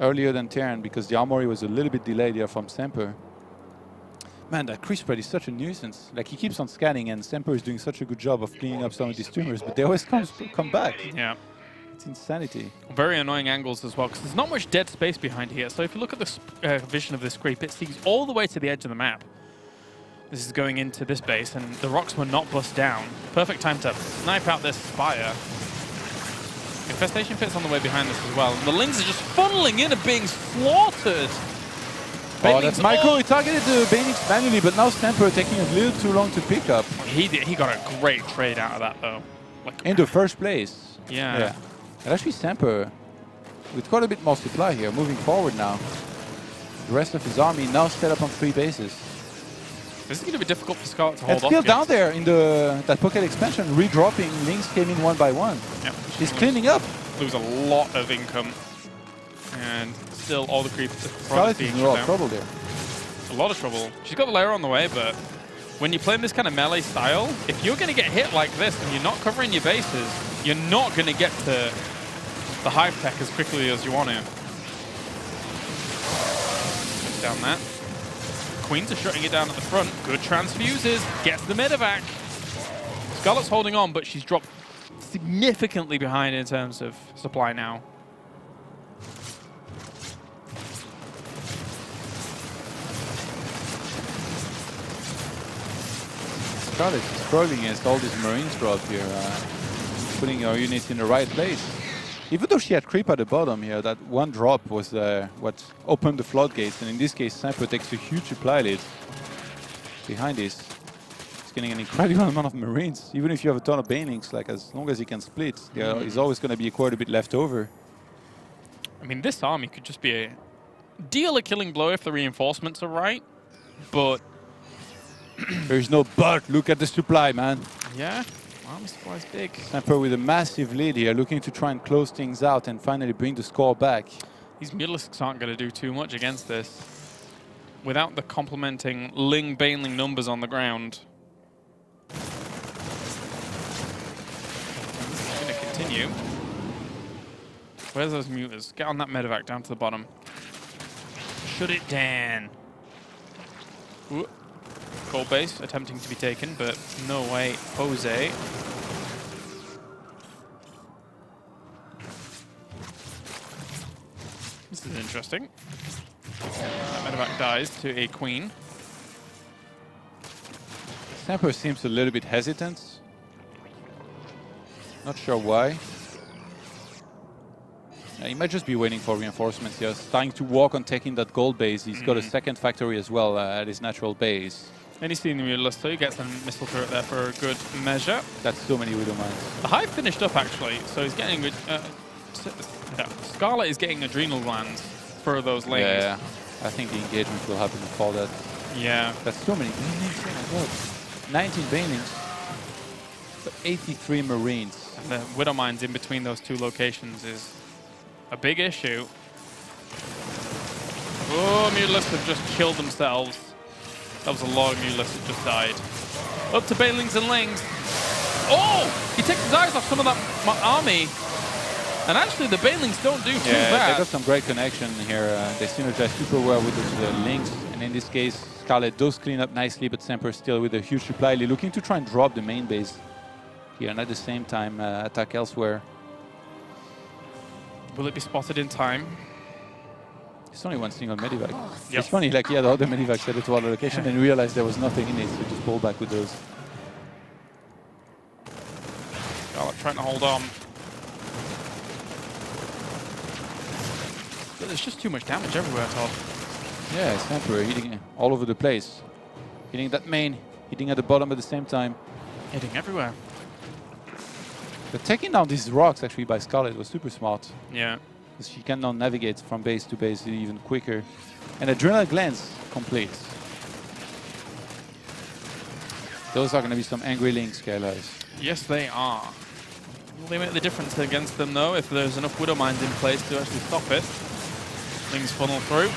Earlier than Terran because the armory was a little bit delayed here from Semper. Man, that creep spread is such a nuisance. Like, he keeps on scanning and Semper is doing such a good job of cleaning up some of these tumors, but they always come back. Yeah. It's insanity. Very annoying angles as well, because there's not much dead space behind here. So if you look at the vision of this creep, it sees all the way to the edge of the map. This is going into this base, and the rocks were not bust down. Perfect time to snipe out this spire. Infestation pit's on the way behind this as well. And the Lings are just funneling in and being slaughtered. Oh, that's Michael. He targeted the Banix manually, but now Semper taking a little too long to pick up. He got a great trade out of that, though. Like, in the first place. Yeah. And actually Semper, with quite a bit more supply here, moving forward now. The rest of his army now set up on 3 bases. This is going to be difficult for Scarlett to hold off. Still down there in that pocket expansion, redropping. Lings came in 1 by 1. Yep. He's cleaning up. Lose a lot of income. And still all the creep Scarlett is in a lot of trouble there. A lot of trouble. She's got the layer on the way, but when you're playing this kind of melee style, if you're going to get hit like this and you're not covering your bases, you're not going to get to the hive tech as quickly as you want to. Push down that. Queens are shutting it down at the front. Good transfuses. Gets the medevac. Scarlett's holding on, but she's dropped significantly behind in terms of supply now. Scarlett is struggling against all these Marines drop here, putting her units in the right place. Even though she had creep at the bottom here, that one drop was what opened the floodgates, and in this case Semper takes a huge supply lead behind this. He's getting an incredible amount of Marines. Even if you have a ton of Banelings, like as long as he can split, there is always going to be quite a bit left over. I mean, this army could just be deal a killing blow if the reinforcements are right, but there's no but. Look at the supply, man. Yeah, army supply is big. Semper with a massive lead here, looking to try and close things out and finally bring the score back. These Mutalisks aren't going to do too much against this without the complementing Ling Baneling numbers on the ground. It's going to continue. Where's those muters? Get on that medevac down to the bottom. Shut it down. Ooh. Gold base attempting to be taken, but no way. Jose. This is interesting. That medevac dies to a queen. Semper seems a little bit hesitant. Not sure why. He might just be waiting for reinforcements here. Starting to walk on taking that gold base. He's got a second factory as well at his natural base. And he's seeing the Mutalist, so he gets a missile turret there for a good measure. That's so many Widow Mines. The Hive finished up actually, so he's getting good. Scarlett is getting adrenal glands for those lanes. Yeah, I think the engagement will happen before that. Yeah. That's so many Banelings. Oh my god. 19 Banelings. 83 Marines. And the Widow Mines in between those two locations is a big issue. Oh, Mutalisks have just killed themselves. That was a lot of Mutalisks that just died. Up to Banelings and Lings. Oh! He takes his eyes off some of that army. And actually, the Banelings don't do too bad. They got some great connection here. They synergize super well with the Lings. And in this case, Scarlett does clean up nicely, but Semper still with a huge reply. Looking to try and drop the main base here, and at the same time attack elsewhere. Will it be spotted in time? It's only one single medivac. Yep. It's funny, like, yeah, the other medivacs headed to other location and realized there was nothing in it, so just pull back with those. Scarlett trying to hold on. But there's just too much damage everywhere, Todd. Yeah, Semper hitting all over the place. Hitting that main, hitting at the bottom at the same time. Hitting everywhere. But taking down these rocks actually by Scarlett was super smart. Yeah. Because she can now navigate from base to base even quicker. And Adrenal Glands complete. Those are going to be some angry Lings, guys. Yes, they are. Will they make the difference against them, though, if there's enough Widow Mines in place to actually stop it? Lings funnel through.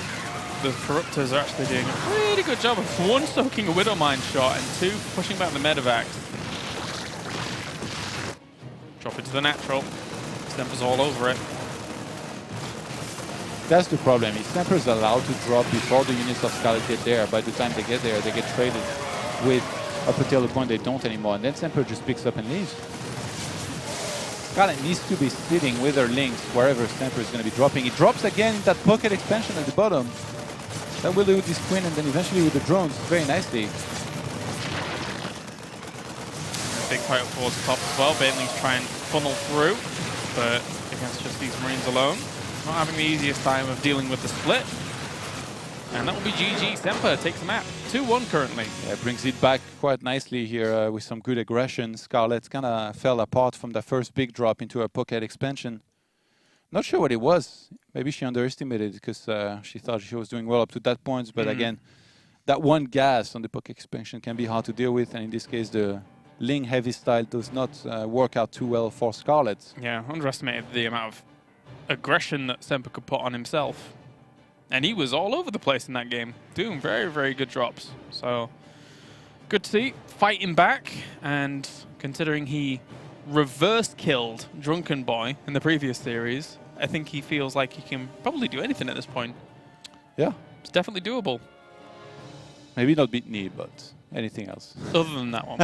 The Corruptors are actually doing a pretty good job of one soaking a Widow Mine shot and two pushing back the medevacs. Drop it to the natural. Semper's all over it. That's the problem. If Semper is allowed to drop before the units of Scarlett get there, by the time they get there, they get traded with up until the point they don't anymore. And then Semper just picks up and leaves. Scarlett needs to be sitting with her Lings wherever Semper is going to be dropping. It drops again in that pocket expansion at the bottom. That will do with this Queen and then eventually with the drones very nicely. Big fight up towards the top as well. Banelings try and funnel through, but against just these Marines alone, not having the easiest time of dealing with the split. And that will be GG. Semper takes the map. 2-1 currently. Yeah, brings it back quite nicely here with some good aggression. Scarlett kind of fell apart from the first big drop into her pocket expansion. Not sure what it was. Maybe she underestimated it because she thought she was doing well up to that point. But again, that one gas on the pocket expansion can be hard to deal with. And in this case, the Ling heavy style does not work out too well for Scarlett. Yeah, underestimated the amount of aggression that Semper could put on himself. And he was all over the place in that game, doing very, very good drops. So, good to see, fighting back, and considering he reverse killed Drunken Boy in the previous series, I think he feels like he can probably do anything at this point. Yeah. It's definitely doable. Maybe not beat me, but anything else. Other than that one.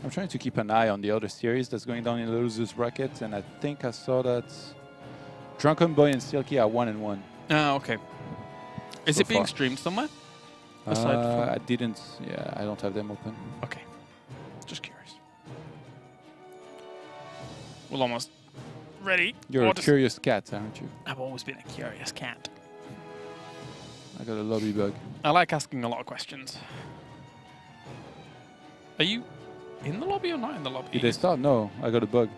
I'm trying to keep an eye on the other series that's going down in the losers bracket, and I think I saw that Drunken Boy and Silky are 1-1. Oh, okay. Is So it being far. streamed somewhere? Aside from... I didn't. Yeah, I don't have them open. Okay. Just curious. We're almost ready. You're a curious cat, aren't you? I've always been a curious cat. I got a lobby bug. I like asking a lot of questions. Are you in the lobby or not in the lobby? Did they start? No, I got a bug.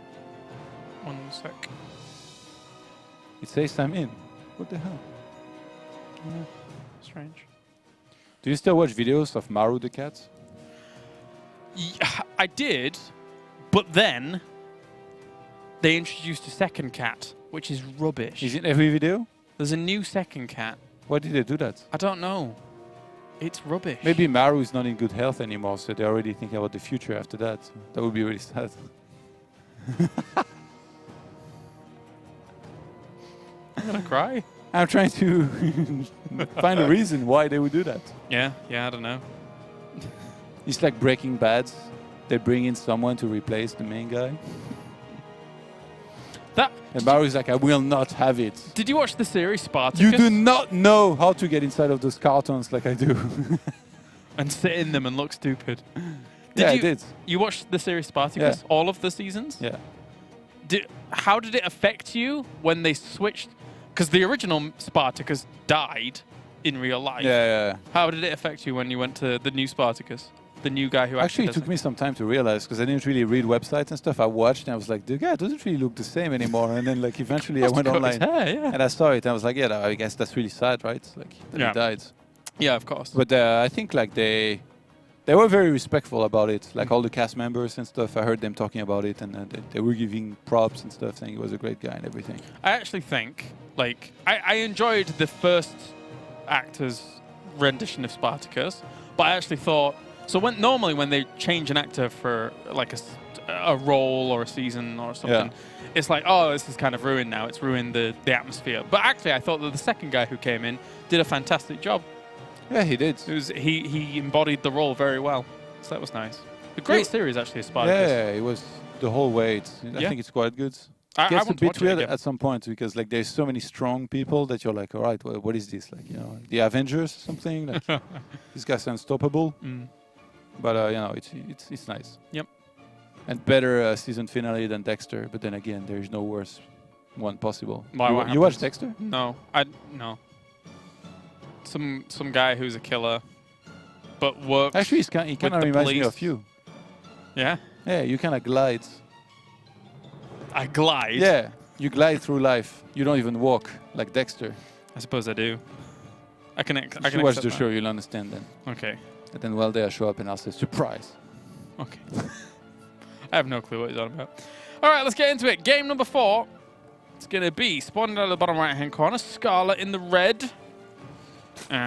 1 sec. It says I'm in. What the hell? Yeah, strange. Do you still watch videos of Maru the cat? Yeah, I did, but then they introduced a second cat, which is rubbish. Is it every video? There's a new second cat. Why did they do that? I don't know. It's rubbish. Maybe Maru is not in good health anymore, so they're already thinking about the future after that. That would be really sad. I'm gonna cry. I'm trying to find a reason why they would do that. Yeah, I don't know. It's like Breaking Bad. They bring in someone to replace the main guy. And Maru's like, I will not have it. Did you watch the series Spartacus? You do not know how to get inside of those cartons like I do. And sit in them and look stupid. I did. You watched the series Spartacus? Yeah. All of the seasons? Yeah. How did it affect you when they switched? Because the original Spartacus died in real life. Yeah. How did it affect you when you went to the new Spartacus? The new guy who Actually, it does took me some time to realize because I didn't really read websites and stuff. I watched and I was like, the guy doesn't really look the same anymore. And then like eventually I went online and I saw it and I was like, yeah, I guess that's really sad, right? Like that he died. Yeah, of course. But I think like they were very respectful about it. Like all the cast members and stuff, I heard them talking about it, and they were giving props and stuff, saying he was a great guy and everything. I actually think, like, I enjoyed the first actor's rendition of Spartacus, but I actually thought, so normally when they change an actor for like a role or a season or something, it's like, oh, this is kind of ruined now. It's ruined the atmosphere. But actually, I thought that the second guy who came in did a fantastic job. Yeah, he did. He embodied the role very well. So that was nice. A great series, actually, Spartacus. Yeah, it was the whole way. I think it's quite good. I It gets a want to bit watch it weird again. at some point because like there's so many strong people that you're like, all right, what is this? Like, you know, the Avengers or something? Like, this guy's unstoppable. But you know, it's nice. Yep. And better season finale than Dexter. But then again, there is no worse one possible. Why, You watched Dexter? No, no. Some guy who's a killer, but works. Actually, he kind of the reminds me police. of you. Yeah. Yeah, you kind of glide. I glide. Yeah, you glide through life. You don't even walk like Dexter. I suppose I do. I can If you watch accept the that. show, you'll understand then. Okay. And then one day I show up and I'll say, surprise. Okay. I have no clue what he's on about. All right, let's get into it. Game number 4. It's going to be spawning out of the bottom right-hand corner. Scarlett in the red. And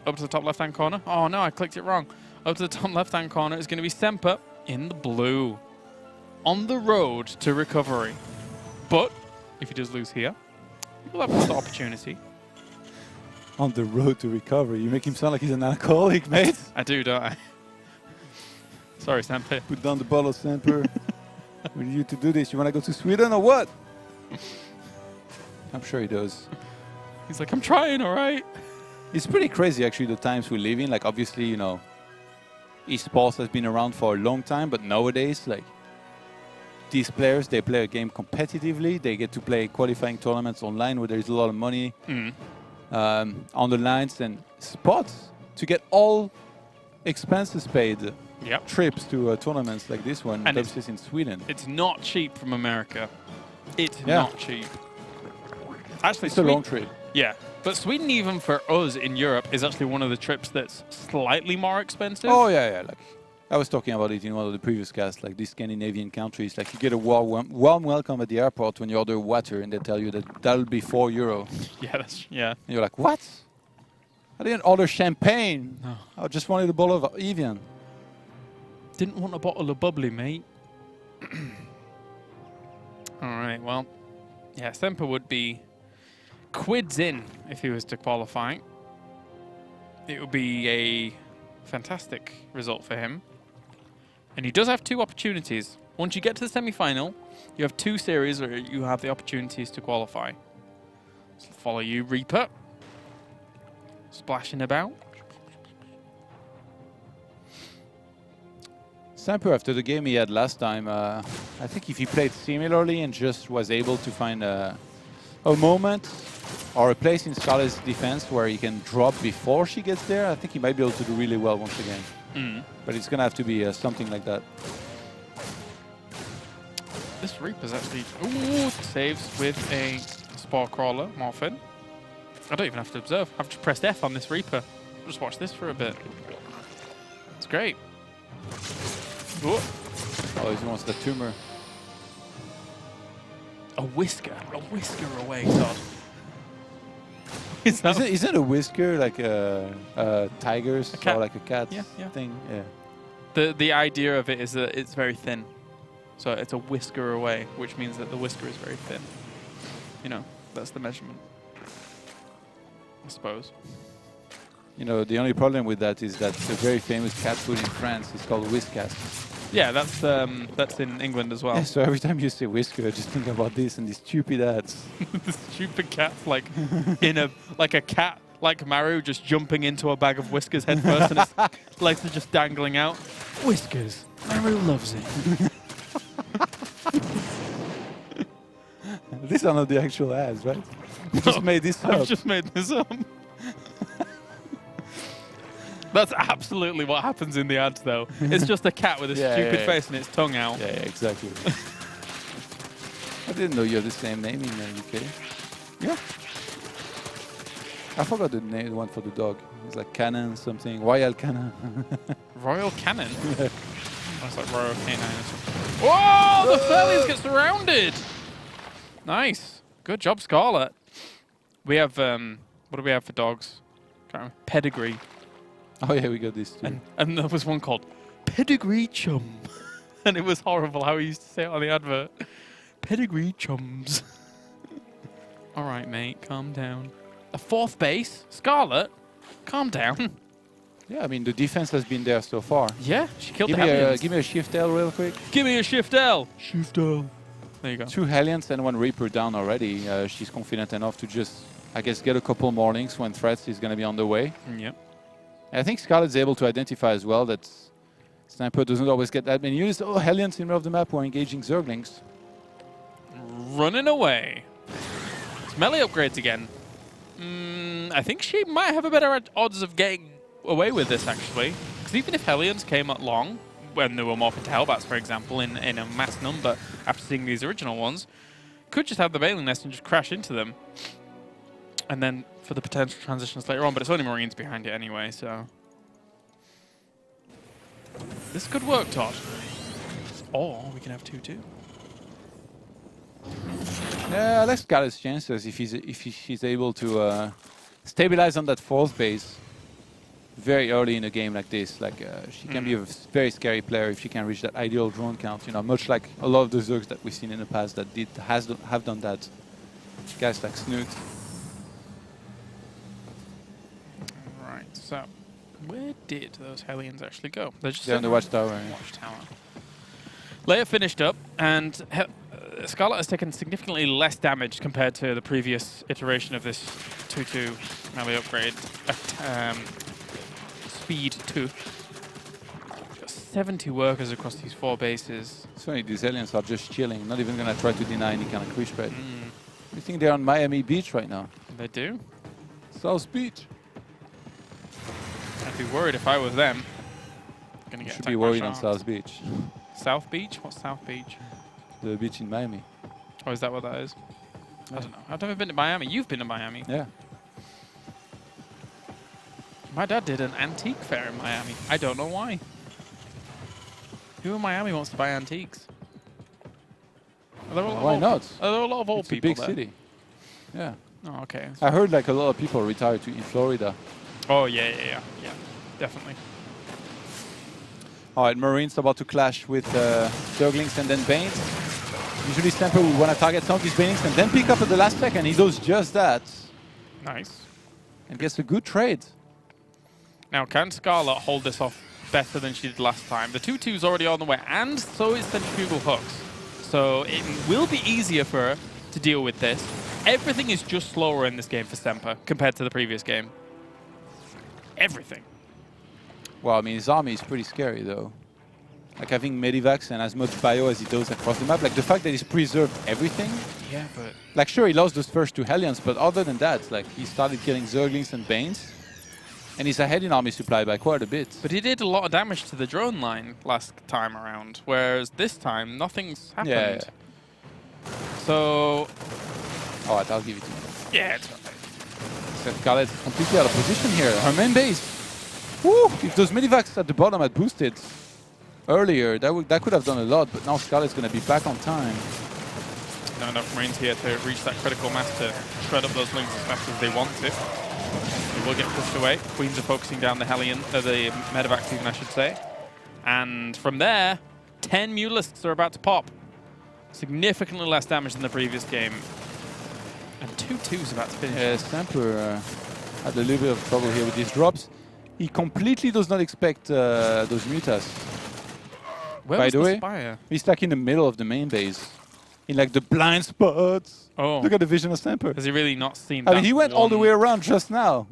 up to the top left-hand corner. Oh, no, I clicked it wrong. Up to the top left-hand corner is going to be Semper in the blue. On the road to recovery. But if he does lose here, he'll have another opportunity. On the road to recovery. You make him sound like he's an alcoholic, mate. I do, don't I? Sorry, Semper. Put down the bottle, Semper. We need you to do this. You want to go to Sweden or what? I'm sure he does. He's like, I'm trying, all right? It's pretty crazy, actually, the times we live in. Like, obviously, you know, esports has been around for a long time, but nowadays, like, these players, they play a game competitively. They get to play qualifying tournaments online where there's a lot of money on the lines and spots to get all expenses paid. Yep. Trips to tournaments like this one, And WCS in Sweden. It's not cheap from America. It's Yeah. not cheap. Actually, It's a long trip. Yeah. But Sweden, even for us in Europe, is actually one of the trips that's slightly more expensive. Oh, yeah. Like, I was talking about it in one of the previous casts, like these Scandinavian countries, like you get a warm welcome at the airport when you order water and they tell you that that'll be €4. Yeah. And you're like, what? I didn't order champagne. No. I just wanted a bottle of Evian. Didn't want a bottle of bubbly, mate. All right, well, yeah, Semper would be quids in if he was to qualify. It would be a fantastic result for him. And he does have 2 opportunities. Once you get to the semi-final, you have 2 series where you have the opportunities to qualify. So follow you, Reaper. Splashing about. Semper, after the game he had last time, I think if he played similarly and just was able to find a moment or a place in Scarlett's defense where he can drop before she gets there, I think he might be able to do really well once again. But it's going to have to be something like that. This Reaper's actually saves with a Spore Crawler, Morphin. I don't even have to observe. I've just pressed F on this Reaper. Just watch this for a bit. It's great. Ooh. Oh, he wants the tumor. A whisker away, Todd. Is that Isn't a whisker like a tiger's cat. or like a cat's Yeah. thing? Yeah. the idea of it is that it's very thin. So it's a whisker away, which means that the whisker is very thin. You know, that's the measurement. I suppose. You know, the only problem with that is that the very famous cat food in France is called Whiskas. Yeah, that's in England as well. Yeah, so every time you say whisker, I just think about this and these stupid ads. The stupid cat's like in a cat like Maru just jumping into a bag of whiskers head first and its legs are just dangling out. Whiskers. Maru loves it. These are not the actual ads, right? You just made this up. I've just made this up. That's absolutely what happens in the ads, though. It's just a cat with a stupid face and its tongue out. Yeah, exactly. I didn't know you have the same name in the UK. Yeah. I forgot the name, the one for the dog. It's like Cannon something. Royal Cannon. Royal Cannon? That's like Royal Canine or something. Whoa! The Fairleys get surrounded! Nice. Good job, Scarlett. We have, what do we have for dogs? Can't remember. Pedigree. Oh yeah, we got this too. And there was one called Pedigree Chum. And it was horrible how he used to say it on the advert. Pedigree Chums. All right, mate, calm down. A 4th base? Scarlett? Calm down. Yeah, I mean, the defense has been there so far. Yeah, she killed Give the Hellions. me a Shift L real quick. Give me a Shift L. Shift L. There you go. 2 Hellions and 1 Reaper down already. She's confident enough to just, I guess, get a couple more links when threats is going to be on the way. Yep. And I think Scarlett's able to identify as well that Sniper doesn't always get that many units. Oh, Hellions in the middle of the map who are engaging Zerglings. Running away. It's melee upgrades again. I think she might have a better odds of getting away with this, actually. Because even if Hellions came up long, when they were morphed into Hellbats, for example, in a mass number, after seeing these original ones, could just have the Veiling Nest and just crash into them. And then for the potential transitions later on, but it's only Marines behind it anyway, so... This could work, Todd. Or we can have 2-2. Yeah, I like Scarlett's chances if she's able to stabilize on that 4th base very early in a game like this. Like she can be a very scary player if she can reach that ideal drone count. You know, much like a lot of the Zergs that we've seen in the past that have done that. Guys like Snoot. Right. So, where did those Hellions actually go? They're on the Watchtower. Yeah. Watchtower. Leia finished up, and Scarlett has taken significantly less damage compared to the previous iteration of this 2-2 melee upgrade. Speed 2. She's got 70 workers across these 4 bases. So many these aliens are just chilling, not even going to try to deny any kind of creep spread. You think they're on Miami Beach right now? They do. South Beach. I'd be worried if I was them. Gonna get Should be worried on South Beach. South Beach? What's South Beach? The beach in Miami. Oh, is that what that is? Yeah. I don't know. I've never been to Miami. You've been to Miami. Yeah. My dad did an antique fair in Miami. I don't know why. Who in Miami wants to buy antiques? Why not? Are there a lot of old people It's a big city. Yeah. Oh, okay. I heard like a lot of people retired in Florida. Oh, yeah. Definitely. All right, Marines about to clash with Zerglings and then Banes. Usually Semper will want to target some of these Banings and then pick up at the last second. He does just that. Nice. And gets a good trade. Now, can Scarlett hold this off better than she did last time? The 2-2's already on the way, and so is Centrifugal Hooks. So it will be easier for her to deal with this. Everything is just slower in this game for Semper compared to the previous game. Everything. Well, I mean, his army is pretty scary, though. Like having Medivacs and as much bio as he does across the map. Like the fact that he's preserved everything. Yeah, but... Like, sure, he lost those first 2 Hellions, but other than that, like, he started killing Zerglings and Banes. And he's ahead in army supply by quite a bit. But he did a lot of damage to the drone line last time around, whereas this time, nothing's happened. Yeah. So... All right, I'll give it to you. Yeah, it's okay. Scarlett is completely out of position here. Her main base. Woo! If those Medivacs at the bottom had boosted earlier, that could have done a lot, but now Scarlett's going to be back on time. Not enough Marines here to reach that critical mass to shred up those links as fast as they want to. They will get pushed away. Queens are focusing down the Hellion, the Medivacs even, I should say. And from there, 10 Mutalisks are about to pop. Significantly less damage than the previous game. And 2-2's about to finish. Yeah, Semper had a little bit of trouble here with these drops. He completely does not expect those mutas. Where By was the way, Spire? he's like in the middle of the main base. In like the blind spots. Oh. Look at the vision of Semper. Has he really not seen that? I mean, he went all the way around just now.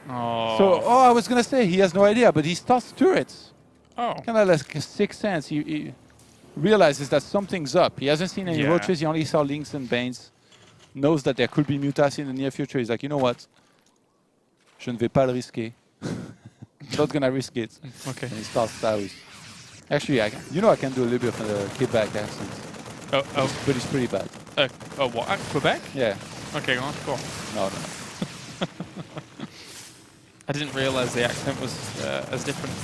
Oh. So, I was going to say, he has no idea, but he starts turrets. Oh. Kind of like a sixth sense. He realizes that something's up. He hasn't seen any roaches. He only saw Links and Banes. Knows that there could be mutas in the near future. He's like, you know what? Je ne vais pas le risquer. Not going to risk it. Okay. And he starts out. Actually, I can do a little bit of a Quebec accent. Oh. But it's pretty bad. What? Quebec? Yeah. Okay, go on. Go on. No. I didn't realize the accent was as different.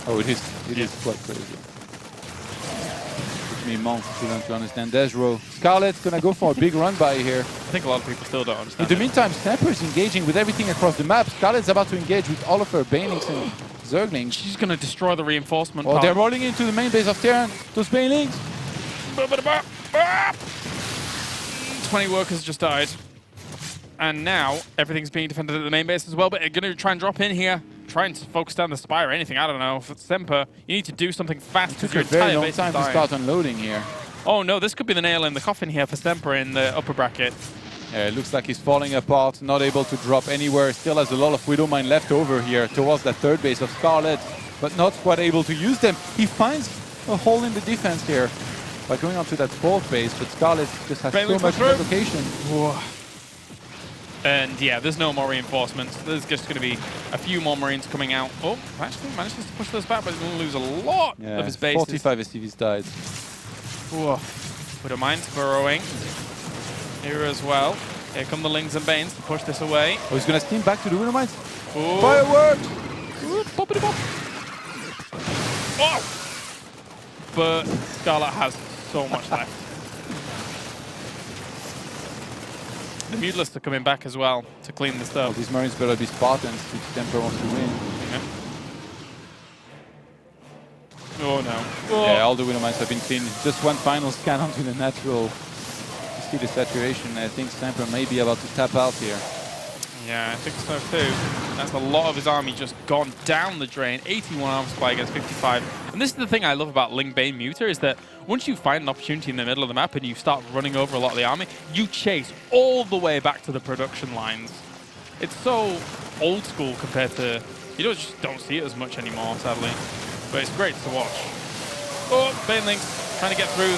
Oh, it is. It is quite crazy. Took me months to understand. Desro. Scarlett's gonna go for a big run by here. I think a lot of people still don't understand. In the meantime, Semper is engaging with everything across the map. Scarlett's about to engage with all of her Banelings and Zerglings. She's going to destroy the reinforcement. Oh, they're rolling into the main base of Terran. Those Banelings. 20 workers just died. And now everything's being defended at the main base as well, but they're going to try and drop in here. Try and focus down the spire or anything. I don't know. For Semper, you need to do something fast. It took a very long time to start unloading here. Oh no, this could be the nail in the coffin here for Semper in the upper bracket. Yeah, it looks like he's falling apart, not able to drop anywhere. Still has a lot of Widowmine left over here towards that third base of Scarlett, but not quite able to use them. He finds a hole in the defense here by going onto that fourth base, but Scarlett just has so much relocation. And yeah, there's no more reinforcements. There's just going to be a few more Marines coming out. Oh, actually manages to push those back, but he's going to lose a lot of his bases. 45 SCVs died. Widowmine's burrowing here as well. Here come the Lings and Banes to push this away. Oh, he's going to steam back to the Widowmines. Fireworks! Oh! But Scarlett has so much left. The Mutalists are coming back as well to clean this up. Oh, these Marines better be Spartans if Semper wants to win. Yeah. Oh no. Oh. Yeah, all the Widowmines have been cleaned. Just one final scan onto the natural. You see the saturation. I think Semper may be about to tap out here. Yeah, I think so too. That's a lot of his army just gone down the drain. 81 armor supply against 55. And this is the thing I love about Ling Bane Muter is that once you find an opportunity in the middle of the map and you start running over a lot of the army, you chase all the way back to the production lines. It's so old school compared to... You just don't see it as much anymore, sadly. But it's great to watch. Oh, Banelings trying to get through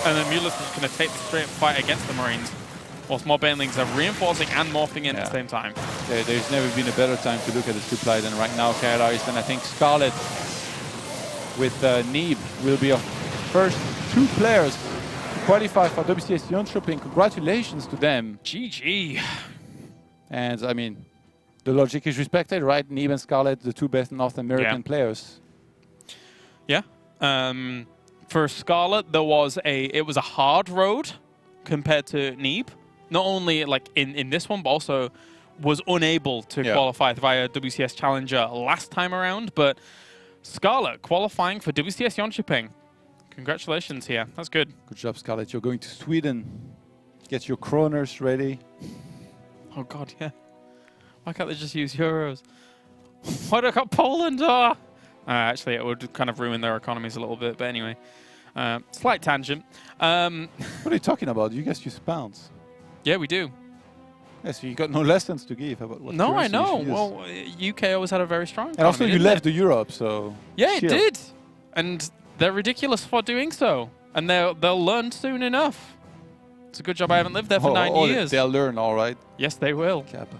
and then Mutalists is going to take the straight fight against the Marines. Whilst more Banelings are reinforcing and morphing in at the same time. There's never been a better time to look at the supply than right now, Kailaris. And I think Scarlett with Neeb will be our first two players to qualify for WCS Jönköping. Congratulations to them. GG. And I mean, the logic is respected, right? Neeb and Scarlett, the two best North American players. Yeah. For Scarlett, it was a hard road compared to Neeb. Not only like in this one, but also was unable to qualify via WCS Challenger last time around. But Scarlett qualifying for WCS Jönköping. Congratulations here. That's good. Good job, Scarlett. You're going to Sweden. Get your kroners ready. Oh, God, yeah. Why can't they just use euros? Why do I got Poland? Actually, it would kind of ruin their economies a little bit. But anyway, slight tangent. What are you talking about? You guys use pounds. Yeah, we do. Yeah, so you got no lessons to give about what No, I know. you Well, UK always had a very strong economy. And also you left Europe, so... Yeah, it did. And they're ridiculous for doing so. And they'll learn soon enough. It's a good job I haven't lived there for 9 years. They'll learn, all right. Yes, they will. Kappa.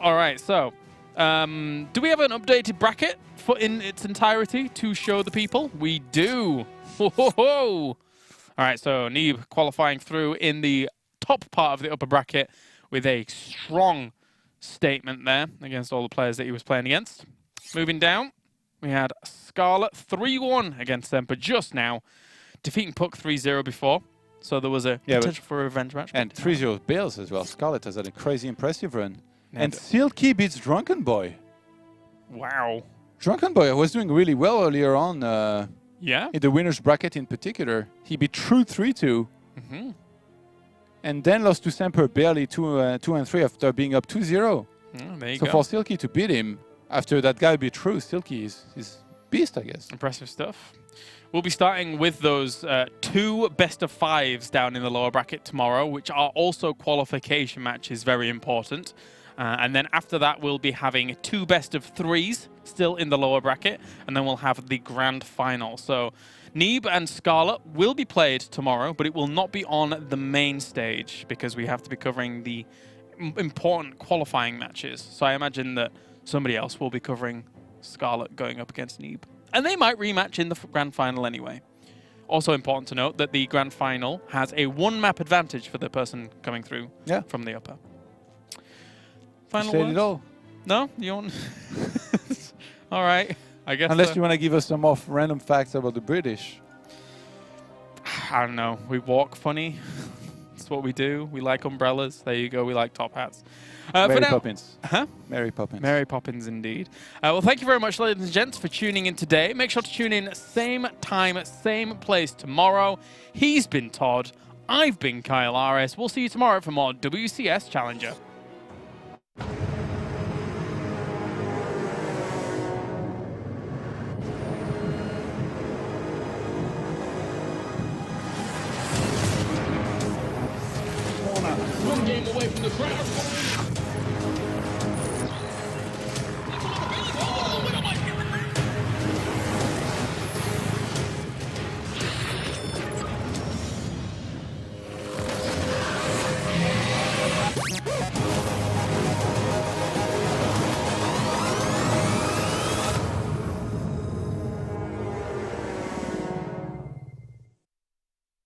All right, so... do we have an updated bracket in its entirety to show the people? We do. Ho, ho, ho. All right, so Neeb qualifying through in the top part of the upper bracket with a strong statement there against all the players that he was playing against. Moving down, we had Scarlett 3-1 against Semper just now, defeating Puck 3-0 before. So there was a potential for a revenge match. And 3-0 Bales as well. Scarlett has had a crazy impressive run. And Silky beats Drunken Boy. Wow. Drunken Boy was doing really well earlier on. In the winner's bracket in particular. He beat True 3-2. And then lost to Semper barely 2-3 after being up 2-0. There you go. So for Silky to beat him after that guy beat True, Silky is beast, I guess. Impressive stuff. We'll be starting with those 2 best-of-5s down in the lower bracket tomorrow, which are also qualification matches, very important. And then after that, we'll be having 2 best-of-3s still in the lower bracket, and then we'll have the grand final. So Neeb and Scarlett will be played tomorrow, but it will not be on the main stage because we have to be covering the important qualifying matches. So I imagine that somebody else will be covering Scarlett going up against Neeb. And they might rematch in the grand final anyway. Also important to note that the grand final has a 1-map advantage for the person coming through from the upper. Final said it all. No? You want... All right. I guess... Unless you want to give us some more random facts about the British. I don't know. We walk funny. That's what we do. We like umbrellas. There you go. We like top hats. Mary Poppins. Huh? Mary Poppins. Mary Poppins, indeed. Well, thank you very much, ladies and gents, for tuning in today. Make sure to tune in same time, same place tomorrow. He's been Todd. I've been Kyle Ares. We'll see you tomorrow for more WCS Challenger. One game away from the crowd.